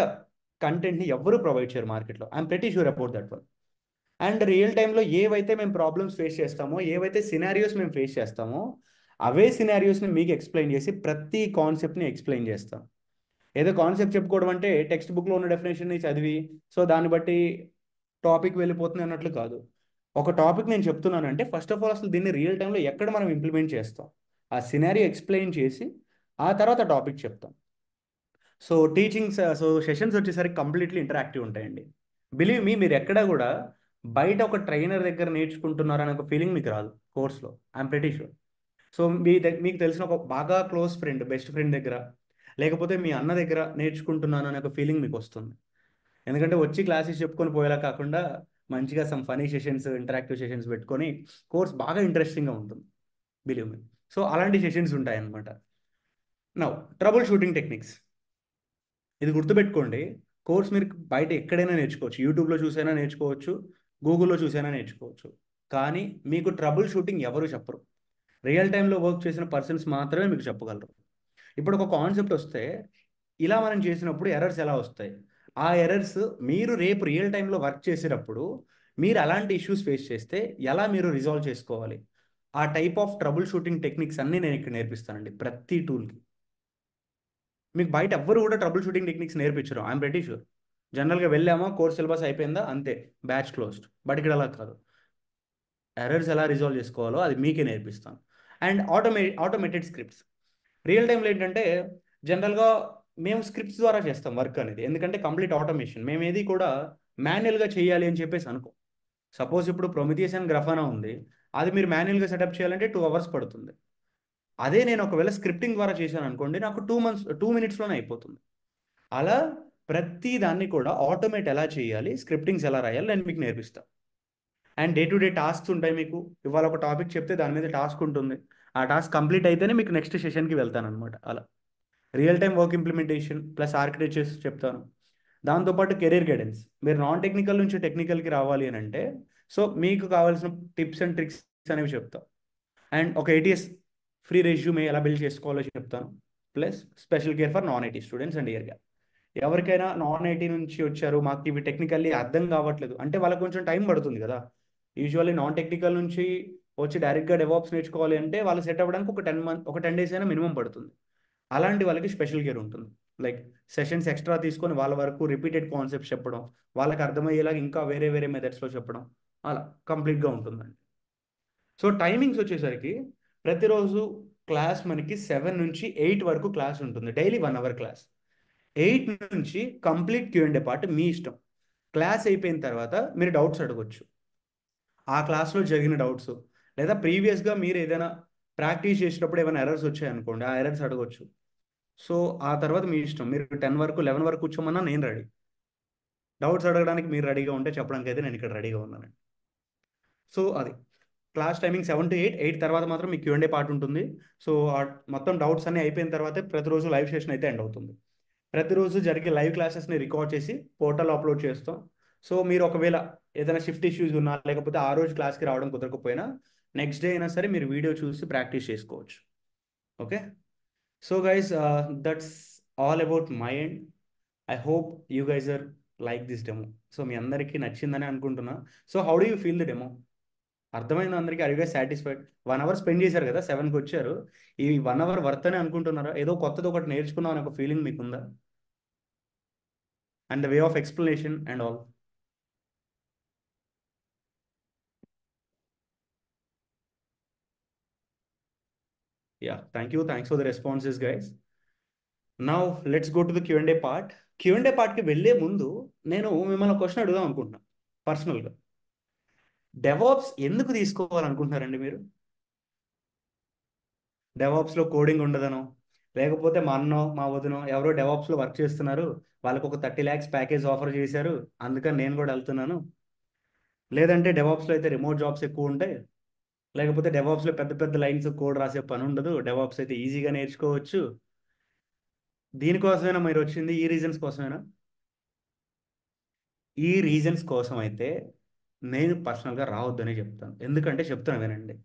కంటెంట్ని ఎవ్వరూ ప్రొవైడ్ చేయరు మార్కెట్లో. I'm pretty sure about that one. And real టైంలో ఏవైతే మేము ప్రాబ్లమ్స్ ఫేస్ చేస్తామో, ఏవైతే సినారియోస్ మేము ఫేస్ చేస్తామో, అవే సినారియోస్ని మీకు ఎక్స్ప్లెయిన్ చేసి ప్రతి కాన్సెప్ట్ని ఎక్స్ప్లెయిన్ చేస్తాం. ఏదో కాన్సెప్ట్ చెప్పుకోవడం అంటే టెక్స్ట్ బుక్లో ఉన్న డెఫినేషన్ని చదివి సో దాన్ని బట్టి టాపిక్ వెళ్ళిపోతుంది అన్నట్లు కాదు. ఒక టాపిక్ నేను చెప్తున్నానంటే ఫస్ట్ ఆఫ్ ఆల్ అసలు దీన్ని రియల్ టైంలో ఎక్కడ మనం ఇంప్లిమెంట్ చేస్తాం, ఆ సినారియో ఎక్స్ప్లెయిన్ చేసి ఆ తర్వాత టాపిక్ చెప్తాం. సో సెషన్స్ వచ్చేసరికి కంప్లీట్లీ ఇంటరాక్టివ్ ఉంటాయండి. బిలీవ్ మీ, మీరు ఎక్కడా కూడా బయట ఒక ట్రైనర్ దగ్గర నేర్చుకుంటున్నారనే ఒక ఫీలింగ్ మీకు రాదు కోర్స్లో. I'm pretty sure. సో మీకు తెలిసిన ఒక బాగా క్లోజ్ ఫ్రెండ్, బెస్ట్ ఫ్రెండ్ దగ్గర, లేకపోతే మీ అన్న దగ్గర నేర్చుకుంటున్నాను అనే ఒక ఫీలింగ్ మీకు వస్తుంది. ఎందుకంటే వచ్చి క్లాసెస్ చెప్పుకొని పోయేలా కాకుండా మంచిగా some funny sessions, interactive sessions పెట్టుకొని కోర్స్ బాగా ఇంట్రెస్టింగ్గా ఉంటుంది, బిలీవ్ మీ. సో అలాంటి సెషన్స్ ఉంటాయన్నమాట. Now, troubleshooting techniques. ఇది గుర్తుపెట్టుకోండి, కోర్స్ మీరు బయట ఎక్కడైనా నేర్చుకోవచ్చు, యూట్యూబ్లో చూసైనా నేర్చుకోవచ్చు, గూగుల్లో చూసైనా నేర్చుకోవచ్చు. కానీ మీకు ట్రబుల్ షూటింగ్ ఎవరు చెప్పరు. రియల్ టైంలో వర్క్ చేసిన పర్సన్స్ మాత్రమే మీకు చెప్పగలరు. ఇప్పుడు ఒక కాన్సెప్ట్ వస్తే ఇలా మనం చేసినప్పుడు ఎర్రర్స్ ఎలా వస్తాయి, ఆ ఎర్రర్స్ మీరు రేపు రియల్ టైంలో వర్క్ చేసేటప్పుడు మీరు అలాంటి ఇష్యూస్ ఫేస్ చేస్తే ఎలా మీరు రిజాల్వ్ చేసుకోవాలి, ఆ type of trouble shooting techniques అన్నీ నేను ఇక్కడ నేర్పిస్తానండి ప్రతి టూల్కి. మీకు బయట ఎవ్వరు కూడా ట్రబుల్ షూటింగ్ టెక్నిక్స్ నేర్పించరు, ఐఎమ్ ప్రెటీ షూర్. జనరల్గా వెళ్ళామా, కోర్స్ సిలబస్ అయిపోయిందా, అంతే, బ్యాచ్ క్లోజ్డ్. బట్ ఇక్కడ అలా కాదు. ఎర్రర్స్ ఎలా రిజాల్వ్ చేసుకోవాలో అది మీకే నేర్పిస్తాను. And automated scripts. రియల్ టైంలో ఏంటంటే జనరల్గా మేము స్క్రిప్ట్స్ ద్వారా చేస్తాం వర్క్ అనేది, ఎందుకంటే కంప్లీట్ ఆటోమేషన్. మేము ఏది కూడా మాన్యువల్గా చేయాలి అని చెప్పేసి అనుకో. సపోజ్ ఇప్పుడు ప్రొమిథియస్ అండ్ గ్రఫానా ఉంది, అది మీరు మాన్యువల్గా సెటప్ చేయాలంటే 2 hours పడుతుంది. అదే నేను ఒకవేళ స్క్రిప్టింగ్ ద్వారా చేశాను అనుకోండి, నాకు 2 minutesలోనే అయిపోతుంది. అలా ప్రతి దాన్ని కూడా ఆటోమేట్ ఎలా చేయాలి, స్క్రిప్టింగ్స్ ఎలా రాయాలి నేను మీకు నేర్పిస్తాను. And day to day tasks ఉంటాయి మీకు. ఇవాళ ఒక టాపిక్ చెప్తే దాని మీద టాస్క్ ఉంటుంది, ఆ టాస్క్ కంప్లీట్ అయితేనే మీకు నెక్స్ట్ సెషన్కి వెళ్తాను అనమాట. అలా real time work implementation plus architectures చెప్తాను. దాంతోపాటు కెరీర్ గైడెన్స్. మీరు నాన్ టెక్నికల్ నుంచి టెక్నికల్కి రావాలి అని అంటే సో మీకు కావాల్సిన టిప్స్ అండ్ ట్రిక్స్ అనేవి చెప్తాను. అండ్ ఒక ATS ఫ్రీ రెజ్యూమే ఎలా బిల్డ్ చేసుకోవాలో చెప్తాను. Plus special care for non IT students and ఇయర్గా. ఎవరికైనా నాన్ ఐటీ నుంచి వచ్చారు, మాకు ఇవి టెక్నికల్లీ అర్థం కావట్లేదు అంటే వాళ్ళకి కొంచెం టైం పడుతుంది కదా. యూజువల్లీ నాన్ టెక్నికల్ నుంచి వచ్చి డైరెక్ట్గా డెవాప్స్ నేర్చుకోవాలి అంటే వాళ్ళు సెట్ అవ్వడానికి ఒక 10 days అయినా మినిమం పడుతుంది. అలాంటి వాళ్ళకి స్పెషల్ కేర్ ఉంటుంది. లైక్ సెషన్స్ ఎక్స్ట్రా తీసుకొని వాళ్ళ వరకు రిపీటెడ్ కాన్సెప్ట్స్ చెప్పడం, వాళ్ళకి అర్థమయ్యేలాగా ఇంకా వేరే వేరే మెథడ్స్లో చెప్పడం, అలా కంప్లీట్గా ఉంటుందండి. సో టైమింగ్స్ వచ్చేసరికి ప్రతిరోజు క్లాస్ మనకి 7 నుంచి 8 వరకు క్లాస్ ఉంటుంది, డైలీ 1 hour క్లాస్. 8 నుంచి కంప్లీట్ Q&A పార్ట్ మీ ఇష్టం. క్లాస్ అయిపోయిన తర్వాత మీరు డౌట్స్ అడగొచ్చు, ఆ క్లాస్లో జరిగిన డౌట్స్, లేదా ప్రీవియస్గా మీరు ఏదైనా ప్రాక్టీస్ చేసేటప్పుడు ఏమైనా ఎర్రర్స్ వచ్చాయనుకోండి, ఆ ఎర్రర్స్ అడగొచ్చు. సో ఆ తర్వాత మీ ఇష్టం, మీరు 10 వరకు 11 వరకు కూర్చోమన్నా నేను రెడీ. డౌట్స్ అడగడానికి మీరు రెడీగా ఉంటే చెప్పడానికి అయితే నేను ఇక్కడ రెడీగా ఉన్నానండి. సో అది క్లాస్ టైమింగ్ 7 to 8. 8 తర్వాత మాత్రం మీకు Q&A పార్ట్ ఉంటుంది. సో మొత్తం డౌట్స్ అన్నీ అయిపోయిన తర్వాతే ప్రతిరోజు లైవ్ సెషన్ అయితే ఎండ్ అవుతుంది. ప్రతిరోజు జరిగే లైవ్ క్లాసెస్ని రికార్డ్ చేసి పోర్టల్ అప్లోడ్ చేస్తాం. సో మీరు ఒకవేళ ఏదైనా షిఫ్ట్ ఇష్యూస్ ఉన్నా, లేకపోతే ఆ రోజు క్లాస్కి రావడం కుదరకపోయినా నెక్స్ట్ డే అయినా సరే మీరు వీడియో చూసి ప్రాక్టీస్ చేసుకోవచ్చు. Okay. So guys, that's all about my end. I hope you guys are like this demo. So మీ అందరికీ నచ్చిందని అనుకుంటున్నా. So how do you feel the demo? అర్థమైంది అందరికీ? Are you guys satisfied? 1 hour spend చేశారు కదా, 7కి వచ్చారు. ఈ 1 hour వర్త్ అని అనుకుంటున్నారా? ఏదో కొత్తది ఒకటి నేర్చుకున్నాం అనే ఒక ఫీలింగ్ మీకుందా? And the way of explanation and all. Yeah, thank you. Thanks for the responses guys. Now let's go to the Q&A part. Q&A పార్ట్కి వెళ్ళే ముందు నేను మిమ్మల్ని క్వశ్చన్ అడుగుదాం అనుకుంటున్నాను పర్సనల్గా. డెవాప్స్ ఎందుకు తీసుకోవాలనుకుంటున్నారండి మీరు? డెవాప్స్లో కోడింగ్ ఉండదనో, లేకపోతే మా అన్నో మా వదినో ఎవరో డెవాప్స్లో వర్క్ చేస్తున్నారు, వాళ్ళకు ఒక 30 lakhs ప్యాకేజ్ ఆఫర్ చేశారు, అందుకని నేను కూడా వెళ్తున్నాను. లేదంటే డెవాప్స్లో అయితే రిమోట్ జాబ్స్ ఎక్కువ ఉంటాయి, లేకపోతే డెవాప్స్లో పెద్ద పెద్ద లైన్స్ కోడ్ రాసే పని ఉండదు, డెవాప్స్ అయితే ఈజీగా నేర్చుకోవచ్చు. దీనికోసమైనా మీరు వచ్చింది? ఈ రీజన్స్ కోసమేనా? ఈ రీజన్స్ కోసం అయితే నేను పర్సనల్గా రావద్దనే చెప్తాను. ఎందుకంటే చెప్తాను వినండి.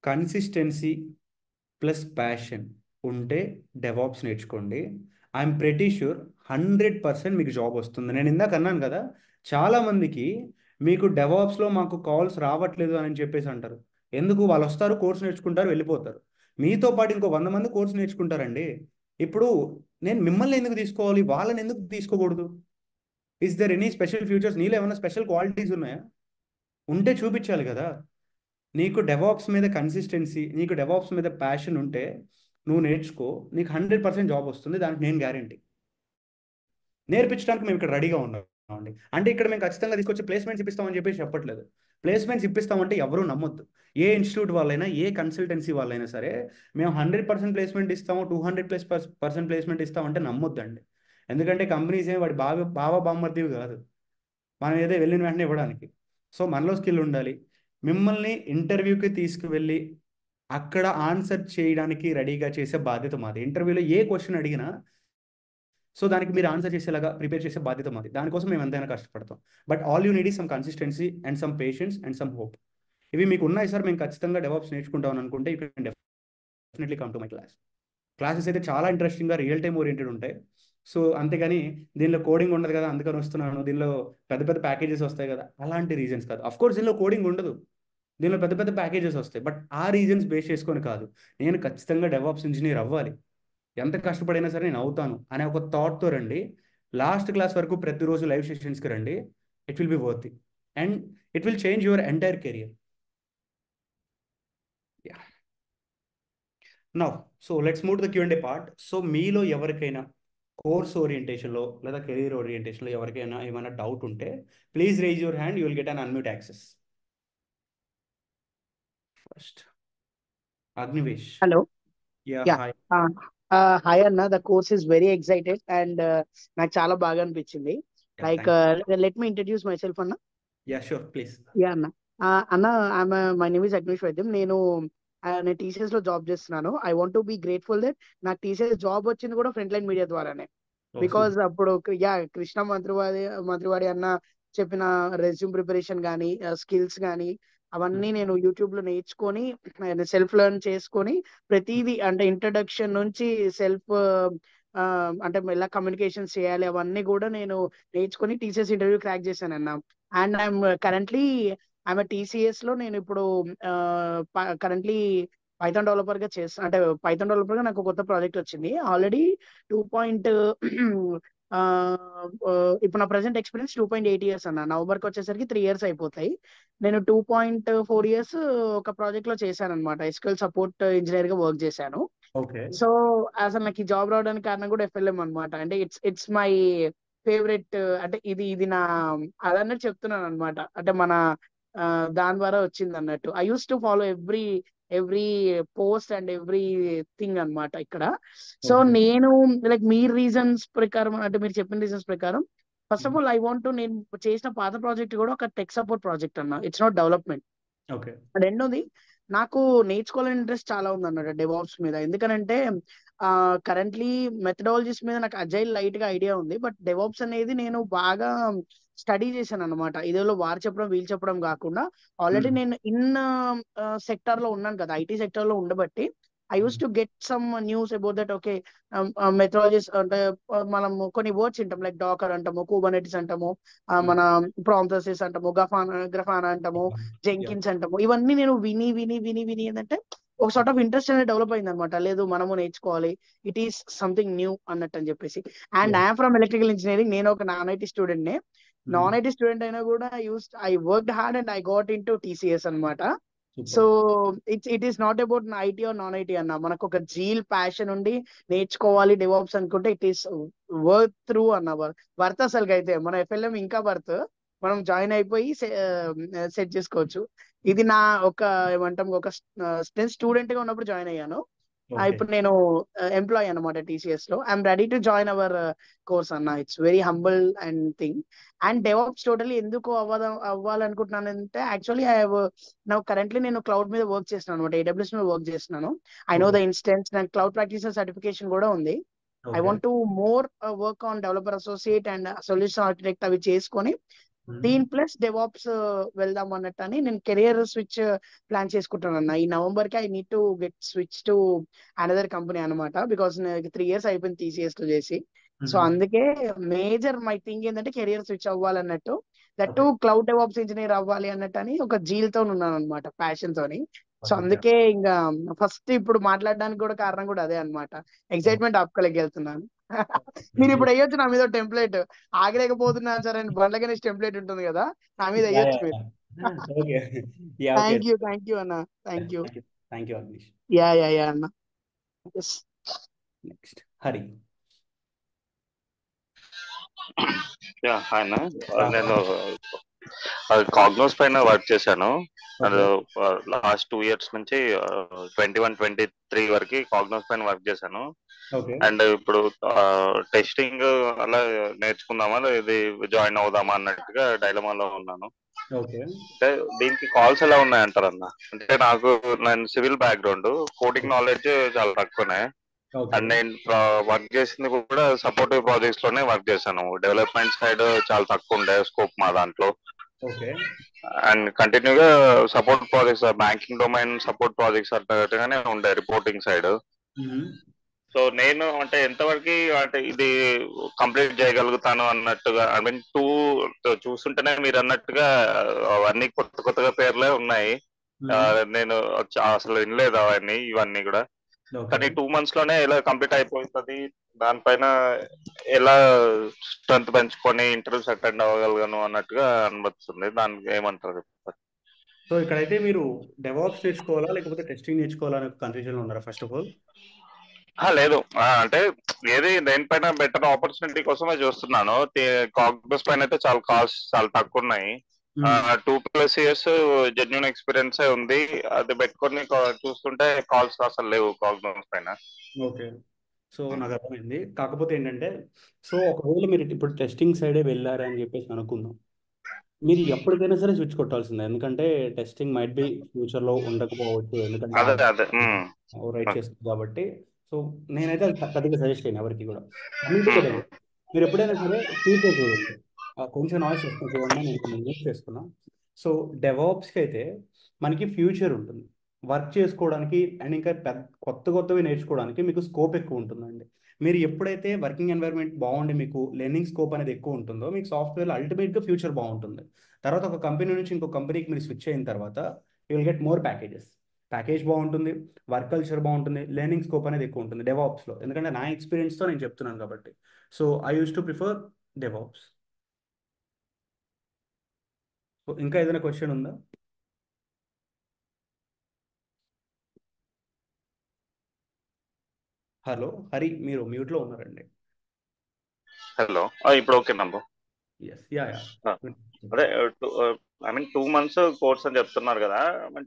కన్సిస్టెన్సీ ప్లస్ ప్యాషన్ ఉంటే డెవాప్స్ నేర్చుకోండి. ఐఎమ్ ప్రెటీ ష్యూర్ 100% మీకు జాబ్ వస్తుంది. నేను ఇందాక అన్నాను కదా, చాలామందికి మీకు డెవాప్స్లో మాకు కాల్స్ రావట్లేదు అని చెప్పేసి అంటారు. ఎందుకు? వాళ్ళు వస్తారు, కోర్స్ నేర్చుకుంటారు, వెళ్ళిపోతారు. మీతో పాటు ఇంకో 100 మంది కోర్స్ నేర్చుకుంటారండి. ఇప్పుడు నేను మిమ్మల్ని ఎందుకు తీసుకోవాలి, వాళ్ళని ఎందుకు తీసుకోకూడదు? Is there any special features? నీలో ఏమైనా స్పెషల్ క్వాలిటీస్ ఉన్నాయా? ఉంటే చూపించాలి కదా. నీకు డెవాప్స్ మీద కన్సిస్టెన్సీ, నీకు డెవాప్స్ మీద ప్యాషన్ ఉంటే నువ్వు నేర్చుకో, నీకు 100% జాబ్ వస్తుంది, దానికి నేను గ్యారంటీ. నేర్పించడానికి మేము ఇక్కడ రెడీగా ఉన్నామండి. అంటే ఇక్కడ మేము ఖచ్చితంగా తీసుకొచ్చి ప్లేస్మెంట్స్ ఇప్పిస్తామని చెప్పేసి చెప్పట్లేదు. ప్లేస్మెంట్స్ ఇప్పిస్తామంటే ఎవరూ నమ్మొద్దు. ఏ ఇన్స్టిట్యూట్ వాళ్ళైనా, ఏ కన్సల్టెన్సీ వాళ్ళైనా సరే, మేము 100% ప్లేస్మెంట్ ఇస్తాము, 200+% ప్లేస్మెంట్ ఇస్తామంటే నమ్మొద్దండి. ఎందుకంటే కంపెనీస్ ఏం వాడి బావ బామ్మర్దివి కాదు, మనం ఏదో వెళ్ళిన వెంటనే ఇవ్వడానికి. సో మనలో స్కిల్ ఉండాలి. మిమ్మల్ని ఇంటర్వ్యూకి తీసుకువెళ్ళి అక్కడ ఆన్సర్ చేయడానికి రెడీగా చేసే బాధ్యత మాది. ఇంటర్వ్యూలో ఏ క్వశ్చన్ అడిగినా సో దానికి మీరు ఆన్సర్ చేసేలాగా ప్రిపేర్ చేసే బాధ్యత మాది. దానికోసం మేము ఎంతైనా కష్టపడతాం. But all you need is some consistency and some patience and some hope. ఇవి మీకు ఉన్నాయి సార్, మేము ఖచ్చితంగా డెవలప్స్ నేర్చుకుంటామని అనుకుంటే you can definitely come to my class. Classes అయితే చాలా ఇంట్రెస్టింగ్గా రియల్ టైమ్ ఓరియంటెడ్ ఉంటాయి. సో అంతేగాని దీనిలో కోడింగ్ ఉండదు కదా అందుకని వస్తున్నాను, దీనిలో పెద్ద పెద్ద ప్యాకేజెస్ వస్తాయి కదా, అలాంటి రీజన్స్ కాదు. అఫ్ కోర్స్ దీనిలో కోడింగ్ ఉండదు, దీనిలో పెద్ద పెద్ద ప్యాకేజెస్ వస్తాయి. బట్ ఆ రీజన్స్ బేస్ చేసుకొని కాదు, నేను ఖచ్చితంగా డెవాప్స్ ఇంజనీర్ అవ్వాలి, ఎంత కష్టపడైనా సరే నేను అవుతాను అనే ఒక థాట్తో రండి. లాస్ట్ క్లాస్ వరకు ప్రతిరోజు లైవ్ సెషన్స్కి రండి. It will be worth it and it will change your entire career. Now so let's move to the Q&A part. So మీలో ఎవరికైనా కోర్స్ ఓరియంటేషన్లో లేదా కెరీర్ ఓరియంటేషన్లో ఎవరికైనా ఏమైనా డౌట్ ఉంటే please raise your hand, you will get un unmute access. First Agnivesh. Hello. Yeah Yeah. Hi. Hi Anna. The course is very excited and నాకు చాలా బాగా అనిపించింది. Like let me introduce myself Anna. Yeah sure please. Yeah Anna. Anna, my name is Agnish Vaidyan. నేను TCS లో job చేస్తున్నాను. I want to be grateful that నాకు TCS job వచ్చింది కూడా ఫ్రంట్ లైన్ మీడియా ద్వారానే. బికాజ్ అప్పుడు కృష్ణ మంత్రివాడి అన్న చెప్పిన రెజ్యూమ్ ప్రిపరేషన్ కానీ స్కిల్స్ కానీ అవన్నీ నేను యూట్యూబ్ లో నేర్చుకొని సెల్ఫ్ లెర్న్ చేసుకొని ప్రతిదీ అంటే ఇంట్రడక్షన్ నుంచి సెల్ఫ్ అంటే ఎలా కమ్యూనికేషన్ చేయాలి అవన్నీ కూడా నేను నేర్చుకొని టీసీఎస్ ఇంటర్వ్యూ క్రాక్ చేశాను అన్న. అండ్ ఐఎమ్ టీసీఎస్ లో నేను ఇప్పుడు కరెంట్లీ పైథాన్ డెవలపర్ గా చేస్తాను. అంటే పైథాన్ డెవలపర్ గా నాకు కొత్త ప్రాజెక్ట్ వచ్చింది ఆల్రెడీ 2. ఇప్పుడు నా ప్రెసెంట్ ఎక్స్పీరియన్స్ 2.8 years అన్న. నవంబర్కి వచ్చేసరికి 3 years అయిపోతాయి. నేను 2.4 years ఒక ప్రాజెక్ట్ లో చేశాను అనమాట. ఎస్క్యూఎల్ సపోర్ట్ ఇంజనీర్ గా వర్క్ చేశాను. ఓకే. సో అసలు నాకు ఈ జాబ్ రావడానికి కారణం కూడా ఎఫ్ఎల్ఎం అనమాట. అంటే ఇట్స్ మై ఫేవరెట్. అంటే ఇది నా అదన్నట్టు చెప్తున్నాను అనమాట. అంటే మన దాని ద్వారా వచ్చింది అన్నట్టు. I use to follow every post and every thing అనమాట ఇక్కడ. సో నేను లైక్ మీ రీజన్స్ ప్రకారం అంటే మీరు చెప్పిన రీజన్స్ ప్రకారం first of all I want to నేను చేసిన పాత ప్రాజెక్ట్ కూడా ఒక టెక్ సపోర్ట్ ప్రాజెక్ట్ అన్న. It's not development. ఓకే. రెండోది నాకు నేర్చుకోవాలని ఇంట్రెస్ట్ చాలా ఉంది అన్నమాట డెవాప్స్ మీద. ఎందుకనంటే కరెంట్లీ మెథడాలజీస్ మీద నాకు అజైల్ లైట్ గా ఐడియా ఉంది. బట్ డెవాప్స్ అనేది నేను బాగా స్టడీ చేశాను అనమాట. ఇదేలో వారు చెప్పడం వీళ్ళు చెప్పడం కాకుండా ఆల్రెడీ నేను సెక్టర్ లో ఉన్నాను కదా, ఐటీ సెక్టర్ లో ఉండబట్టి I use to get some news about that. Okay methodologies అంటే మనం కొన్ని వర్డ్స్ వింటాం లైక్ డాకర్ అంటాము, కుబర్నెటిస్ అంటాము, మన ప్రాంప్టసెస్ అంటాము, గ్రఫానా అంటాము, జెంకిన్స్ అంటాము. ఇవన్నీ నేను విని విని విని విని ఏంటంటే ఒక సార్ట్ ఆఫ్ ఇంట్రెస్ట్ అనేది డెవలప్ అయింది అనమాట. లేదు మనము నేర్చుకోవాలి, ఇట్ ఈస్ సంథింగ్ న్యూ అన్నట్టు అని చెప్పేసి. And I'm from electrical engineering. నేను ఒక నాన్ ఐటీ స్టూడెంట్ నే. నాన్ ఐటీ స్టూడెంట్ అయినా కూడా I worked hard and I got in to TCS అనమాట. So it is not about IT or non IT అన్న. మనకు ఒక జీల్ ప్యాషన్ ఉండి నేర్చుకోవాలి డెవాప్స్ అనుకుంటే ఇట్ ఈస్ వర్త్ త్రూ అన్న. వర్త్ అసలుకి అయితే మన ఎఫ్ఎల్ఎం ఇంకా వర్త్. మనం జాయిన్ అయిపోయి సెట్ చేసుకోవచ్చు. ఇది నా ఒక ఏమంటాం ఒక స్టూడెంట్ గా ఉన్నప్పుడు జాయిన్ అయ్యాను. ఇప్పుడు నేను ఎంప్లాయ్ అనమాట టీసీఎస్ లో. I'm ready to join our course అన్న. It's very humble and thing. And DevOps totally ఎందుకు అవ్వాలనుకుంటున్నానంటే యాక్చువల్లీ కరెంట్లీ నేను క్లౌడ్ మీద వర్క్ చేస్తున్నాను అనమాట. AWS మీద వర్క్ చేస్తున్నాను. I know the instance. నాకు క్లౌడ్ ప్రాక్టీసర్ సర్టిఫికేషన్ కూడా ఉంది. I want to more work on developer associate and solution architect అవి చేసుకొని దీని ప్లస్ డెవాప్స్ వెళ్దాం అన్నట్టు అని నేను కెరియర్ స్విచ్ ప్లాన్ చేసుకుంటాను అన్న. ఈ నవంబర్ కి I need to get switch to another company అనమాట. బికాస్ 3 years అయిపోయింది TCS లో చేసి. సో అందుకే మేజర్ మై థింగ్ ఏంటంటే కెరియర్ స్విచ్ అవ్వాలన్నట్టు. దట్ క్లౌడ్ డెవాప్స్ ఇంజనీర్ అవ్వాలి అన్నట్టు అని ఒక జీల్ తో ఉన్నాను అనమాట, ప్యాషన్ తోని. సో అందుకే ఇంకా ఫస్ట్ ఇప్పుడు మాట్లాడడానికి కూడా కారణం కూడా అదే అనమాట. ఎక్సైట్మెంట్ ఆపుకోలేక వెళ్తున్నాను. మీరు ఇప్పుడు అయ్యొచ్చు నా మీద టెంప్లెట్. ఆగలేకపోతున్నాను సార్ అని బండ్ల గణేష్ టెంప్లెట్ ఉంటుంది కదా, నా మీద అయ్యొచ్చు మీరు. థ్యాంక్ యూ అన్న. Thank you. Thank you Agnish. Ya అన్న. Yes. నెక్స్ట్ హరి. ఆయన నేను కాగ్నోస్ పైన వర్క్ చేశాను. అది ఓకే లాస్ట్ 2 years నుంచి 21-23 వరకు కాగ్నోస్ పైన వర్క్ చేశాను. ఓకే అండ్ ఇప్పుడు టెస్టింగ్ అలా నేర్చుకుందామా ఇది జాయిన్ అవుదామా అన్నట్టుగా డైలమాలో ఉన్నాను. ఓకే అంటే దీనికి కాల్స్ ఎలా ఉన్నాయంటారు అన్న? అంటే నేను సివిల్ బ్యాక్గ్రౌండ్, కోడింగ్ నాలెడ్జ్ చాలా తక్కువనే. ఓకే అండ్ నేను వర్క్ చేసింది కూడా సపోర్టివ్ ప్రాజెక్ట్స్ లోనే వర్క్ చేశాను. డెవలప్మెంట్ సైడ్ చాలా తక్కువ ఉండే స్కోప్ మా దాంట్లో. ఓకే అండ్ కంటిన్యూగా support projects, banking domain support projects అన్నట్టుగానే ఉండే రిపోర్టింగ్ సైడ్. సో నేను అంటే ఎంతవరకు అంటే ఇది కంప్లీట్ చేయగలుగుతాను అన్నట్టుగా, ఐ మీన్ చూస్తుంటేనే మీరు అన్నట్టుగా అవన్నీ కొత్త కొత్తగా పేర్లే ఉన్నాయి. నేను అసలు వినలేదు అవన్నీ ఇవన్నీ కూడా. ఓకే కానీ 2 months లోనే ఎలా కంప్లీట్ అయిపోతుంది, దానిపైన ఎలా స్ట్రెంత్ పెంచుకొని ఇంటర్వ్యూస్ అటెండ్ అవ్వగలను అన్నట్టుగా అనిపిస్తుంది. దానికి ఏమంటారు? సో ఇక్కడైతే మీరు డెవాప్స్ నేర్చుకోవాలా లేకపోతే టెస్టింగ్ నేర్చుకోవాలా అనే కన్ఫ్యూజన్ ఉన్నారా ఫస్ట్ ఆఫ్ ఆల్? లేదు, అంటే ఏది దేనిపైన బెటర్ ఆపర్చునిటీ కోసమే చూస్తున్నాను. కాగ్నోస్ పైన అయితే చాలా కాల్స్ చాలా తక్కువ ఉన్నాయి. 2+ years జెన్యున్ ఎక్స్పీరియన్స్ ఉంది. అది పెట్టుకొని చూస్తుంటే కాల్స్ అసలు లేవు కాగ్నోస్ పైన. ఓకే సో నాకు అర్థమైంది. కాకపోతే ఏంటంటే సో ఒకవేళ మీరు ఇప్పుడు టెస్టింగ్ సైడే వెళ్ళారని చెప్పేసి అనుకుందాం, మీరు ఎప్పటికైనా సరే స్విచ్ కొట్టాల్సిందే. ఎందుకంటే టెస్టింగ్ మైట్ బి ఫ్యూచర్లో ఉండకపోవచ్చు, ఎందుకంటే అదే రైట్ చేస్తుంది కాబట్టి. సో నేనైతే అది పెద్దగా సజెస్ట్ చేయను ఎవరికి కూడా. కమింగ్ టు ద మీరు ఎప్పుడైనా సరే ఫ్యూచర్ చూడండి. కొంచెం నాయిస్ వస్తుంది చూడండి, నేను యూజ్ చేస్తున్నా. సో డెవాప్స్కి అయితే మనకి ఫ్యూచర్ ఉంటుంది, వర్క్ చేసుకోవడానికి అండ్ ఇంకా కొత్తవి నేర్చుకోవడానికి మీకు స్కోప్ ఎక్కువ ఉంటుందండి. మీరు ఎప్పుడైతే వర్కింగ్ ఎన్వైర్న్మెంట్ బాగుండి మీకు లెర్నింగ్ స్కోప్ అనేది ఎక్కువ ఉంటుందో మీకు సాఫ్ట్వేర్ అల్టిమేట్గా ఫ్యూచర్ బాగుంటుంది. తర్వాత ఒక కంపెనీ నుంచి ఇంకో కంపెనీకి మీరు స్విచ్ అయిన తర్వాత you will get more package బాగుంటుంది, వర్క్ కల్చర్ బాగుంటుంది, లెర్నింగ్ స్కోప్ అనేది ఎక్కువ ఉంటుంది డెవాప్స్లో. ఎందుకంటే నా ఎక్స్పీరియన్స్తో నేను చెప్తున్నాను కాబట్టి. So I use to prefer DevOps. ఇంకా ఏదైనా క్వశ్చన్ ఉందా? హలో హరి, మీరు మ్యూట్లో ఉన్నారండి. హలో, ఇప్పుడు ఓకే నంబర్. ఎస్ యా అదే ఐ మీన్ 2 months కోర్స్ అని చెప్తున్నారు కదా.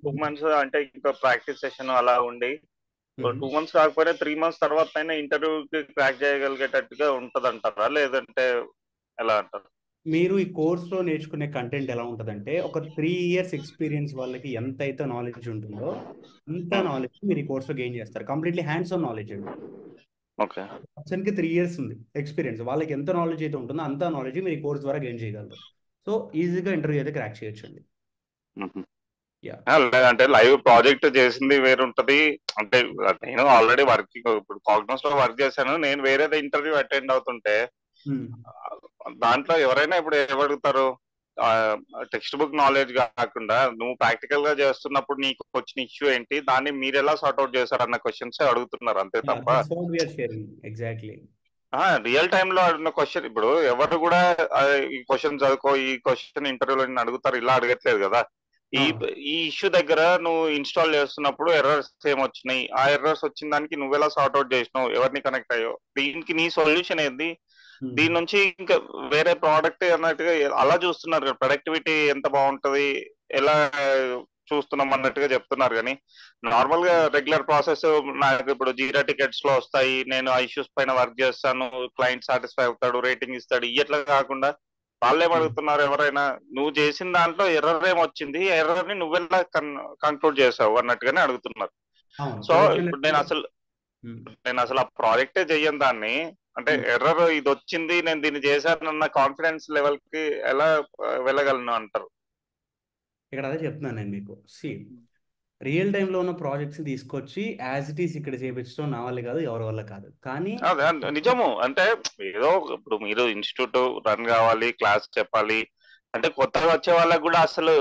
2 months అంటే ఇంకా ప్రాక్టీస్ సెషన్ అలా ఉండి 2 months కాకపోయినా 3 months తర్వాత అయినా ఇంటర్వ్యూకి క్రాక్ చేయగలిగేటట్టుగా ఉంటది అంటారా, లేదంటే ఎలా అంటారు? మీరు ఈ కోర్స్లో నేర్చుకునే కంటెంట్ ఎలా ఉంటుందంటే, ఒక 3 years ఎక్స్పీరియన్స్ వాళ్ళకి ఎంతైతే నాలెడ్జ్ ఉంటుందో అంత నాలెడ్జ్ మీరు ఈ కోర్స్లో గెయిన్ చేస్తారు. కంప్లీట్లీ హ్యాండ్స్ ఆన్ నాలెడ్జ్ అండి. ఓకే, పర్సన్కి 3 years ఉంది ఎక్స్పీరియన్స్, వాళ్ళకి ఎంత నాలెడ్జ్ అయితే ఉంటుందో అంత నాలెడ్జ్ మీరు ఈ కోర్స్ ద్వారా గెయిన్ చేయగలరు. సో ఈజీగా ఇంటర్వ్యూ అయితే క్రాక్ చేయొచ్చండి. లేదంటే లైవ్ ప్రాజెక్ట్ చేసింది వేరుంటది. అంటే నేను ఆల్రెడీ వర్కింగ్ ఇప్పుడు కాగ్నోస్ లో వర్క్ చేశాను. నేను వేరేది ఇంటర్వ్యూ అటెండ్ అవుతుంటే దాంట్లో ఎవరైనా ఇప్పుడు ఏమడుగుతారు, టెక్స్ట్ బుక్ నాలెడ్జ్ కాకుండా నువ్వు ప్రాక్టికల్ గా చేస్తున్నప్పుడు నీకు వచ్చిన ఇష్యూ ఏంటి, దాన్ని మీరు ఎలా సార్ట్అవుట్ చేశారు అన్న క్వశ్చన్స్ అడుగుతున్నారు అంతే తప్ప ఎగ్జాక్ట్లీ రియల్ టైమ్ లో అడిగిన క్వశ్చన్ ఇప్పుడు ఎవరు కూడా ఈ క్వశ్చన్ చదువుకో, ఈ క్వశ్చన్ ఇంటర్వ్యూలో అడుగుతారు ఇలా అడగట్లేదు కదా. ఈ ఇష్యూ దగ్గర నువ్వు ఇన్స్టాల్ చేస్తున్నప్పుడు ఎర్రర్స్ ఏమొచ్చినాయి, ఆ ఎర్రర్స్ వచ్చిన దానికి నువ్వెలా సార్ట్అవుట్ చేసినావు, ఎవరిని కనెక్ట్ అయ్యో, దీనికి నీ సొల్యూషన్ ఏంది, దీని నుంచి ఇంకా వేరే ప్రోడక్ట్ అన్నట్టుగా అలా చూస్తున్నారు కదా. ప్రొడక్టివిటీ ఎంత బాగుంటది ఎలా చూస్తున్నాం అన్నట్టుగా చెప్తున్నారు. కానీ నార్మల్ గా రెగ్యులర్ ప్రాసెస్ నాకు ఇప్పుడు జీరా టికెట్స్ లో వస్తాయి, నేను ఆ ఇష్యూస్ పైన వర్క్ చేస్తాను, క్లయింట్ సాటిస్ఫై అవుతాడు, రేటింగ్ ఇస్తాడు, ఇట్లా కాకుండా వాళ్ళేం అడుగుతున్నారు, ఎవరైనా నువ్వు చేసిన దాంట్లో ఎర్రర్ ఏమొచ్చింది, ఎర్రర్ ని నువ్వెలా కంక్లూడ్ చేసావు అన్నట్టుగానే అడుగుతున్నారు. సో ఇప్పుడు నేను అసలు ఆ ప్రాజెక్టే చెయ్యను దాన్ని, అంటే ఎర్రర్ ఇది వచ్చింది నేను దీన్ని చేశానన్న కాన్ఫిడెన్స్ లెవెల్ కి ఎలా వెళ్ళగలను అంటారు? ఇక్కడ అదే చెప్తున్నాను నేను మీకు. రియల్ టైంలో ఉన్న ప్రాజెక్ట్స్ తీసుకొచ్చి యాజ్ ఇట్ ఈస్ ఇక్కడ చేయించడం నా వల్ల కాదు, ఎవరి వల్ల కాదు. కానీ నిజము అంటే ఏదో ఇప్పుడు మీరు ఇన్స్టిట్యూట్ రన్ కావాలి, క్లాస్ చెప్పాలి అంటే కొత్తగా వచ్చే వాళ్ళకి కూడా అసలు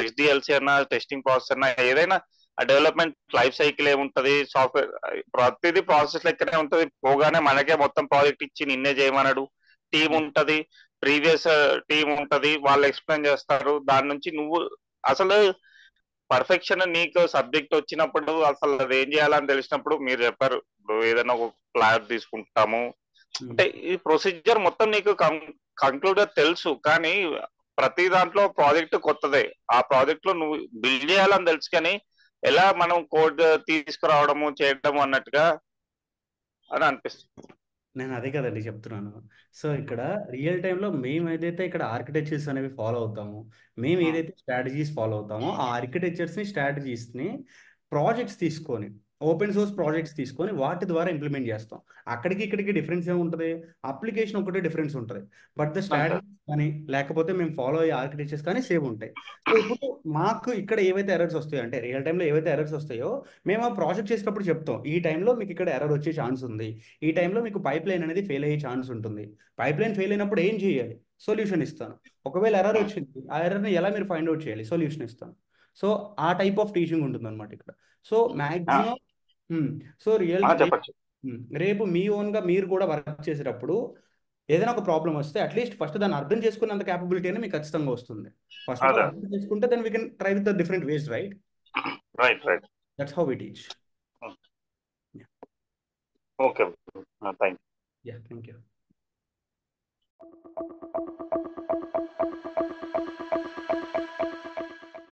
HDLC అన్నా టెస్టింగ్ ప్రాసెస్ అన్నా ఏదైనా ఆ డెవలప్మెంట్ లైఫ్ సైకిల్ ఏముంటది, సాఫ్ట్వేర్ ప్రతిదీ ప్రాసెస్ లెక్కనే ఉంటది. పోగానే మనకే మొత్తం ప్రాజెక్ట్ ఇచ్చి నిన్నే చేయమన్నాడు, టీం ఉంటది, ప్రీవియస్ టీం ఉంటది, వాళ్ళు ఎక్స్ప్లెయిన్ చేస్తారు. దాని నుంచి నువ్వు అసలు పర్ఫెక్షన్ నీకు సబ్జెక్ట్ వచ్చినప్పుడు అసలు అది ఏం చేయాలని తెలిసినప్పుడు మీరు చెప్పారు ఇప్పుడు ఏదైనా ఒక క్లాస్ తీసుకుంటాము అంటే ఈ ప్రొసీజర్ మొత్తం నీకు కంక్లూడ్ తెలుసు, కానీ ప్రతి దాంట్లో ప్రాజెక్ట్ కొత్తదే. ఆ ప్రాజెక్ట్ లో నువ్వు బిల్డ్ చేయాలని తెలుసు, కానీ ఎలా మనం కోడ్ తీసుకురావడము చేయడము అన్నట్టుగా అని అనిపిస్తుంది. నేను అదే కదండి చెప్తున్నాను. సో ఇక్కడ రియల్ టైంలో మేము ఏదైతే ఇక్కడ ఆర్కిటెక్చర్స్ అనేవి ఫాలో అవుతామో, మేము ఏదైతే స్ట్రాటజీస్ ఫాలో అవుతామో ఆ ఆర్కిటెక్చర్స్ని స్ట్రాటజీస్ని ప్రాజెక్ట్స్ తీసుకొని ఓపెన్ సోర్స్ ప్రాజెక్ట్స్ తీసుకొని వాటి ద్వారా ఇంప్లిమెంట్ చేస్తాం. అక్కడికి ఇక్కడికి డిఫరెన్స్ ఏముంటుంది? అప్లికేషన్ ఒకటే డిఫరెన్స్ ఉంటుంది, బట్ ద స్ట్రాటజీస్ కానీ లేకపోతే మేము ఫాలో అయ్యే ఆర్కిటెక్చర్స్ కానీ సేమ్ ఉంటాయి. సో ఇప్పుడు మాకు ఇక్కడ ఏవైతే ఎర్రర్స్ వస్తాయో అంటే రియల్ టైంలో ఏవైతే ఎర్రర్స్ వస్తాయో మేము ఆ ప్రాజెక్ట్ చేసేటప్పుడు చెప్తాం, ఈ టైంలో మీకు ఇక్కడ ఎర్రర్ వచ్చే ఛాన్స్ ఉంది, ఈ టైంలో మీకు పైప్ లైన్ అనేది ఫెయిల్ అయ్యే ఛాన్స్ ఉంటుంది, పైప్ లైన్ ఫెయిల్ అయినప్పుడు ఏం చేయాలి, సొల్యూషన్ ఇస్తాను. ఒకవేళ ఎర్రర్ వచ్చింది, ఆ ఎర్రర్ని ఎలా మీరు ఫైండ్ అవుట్ చేయాలి, సొల్యూషన్ ఇస్తాను. సో ఆ టైప్ ఆఫ్ టీచింగ్ ఉంటుంది అనమాట ఇక్కడ. సో మ్యాక్సిమం సో చెప్పచ్చు. రేపు మీ ఓన్గా మీరు కూడా వర్క్ చేసేటప్పుడు ఏదైనా ఒక ప్రాబ్లం వస్తే అట్లీస్ట్ ఫస్ట్ దాన్ని అర్థం చేసుకున్నంత క్యాపబిలిటీ అనేది మీకు ఖచ్చితంగా వస్తుంది. ఫస్ట్ ఆఫ్ ఆల్ అర్థం చేసుకుంటే then we can try with the different ways, right? Right. That's how we teach. Okay, thank you. Yeah, thank you.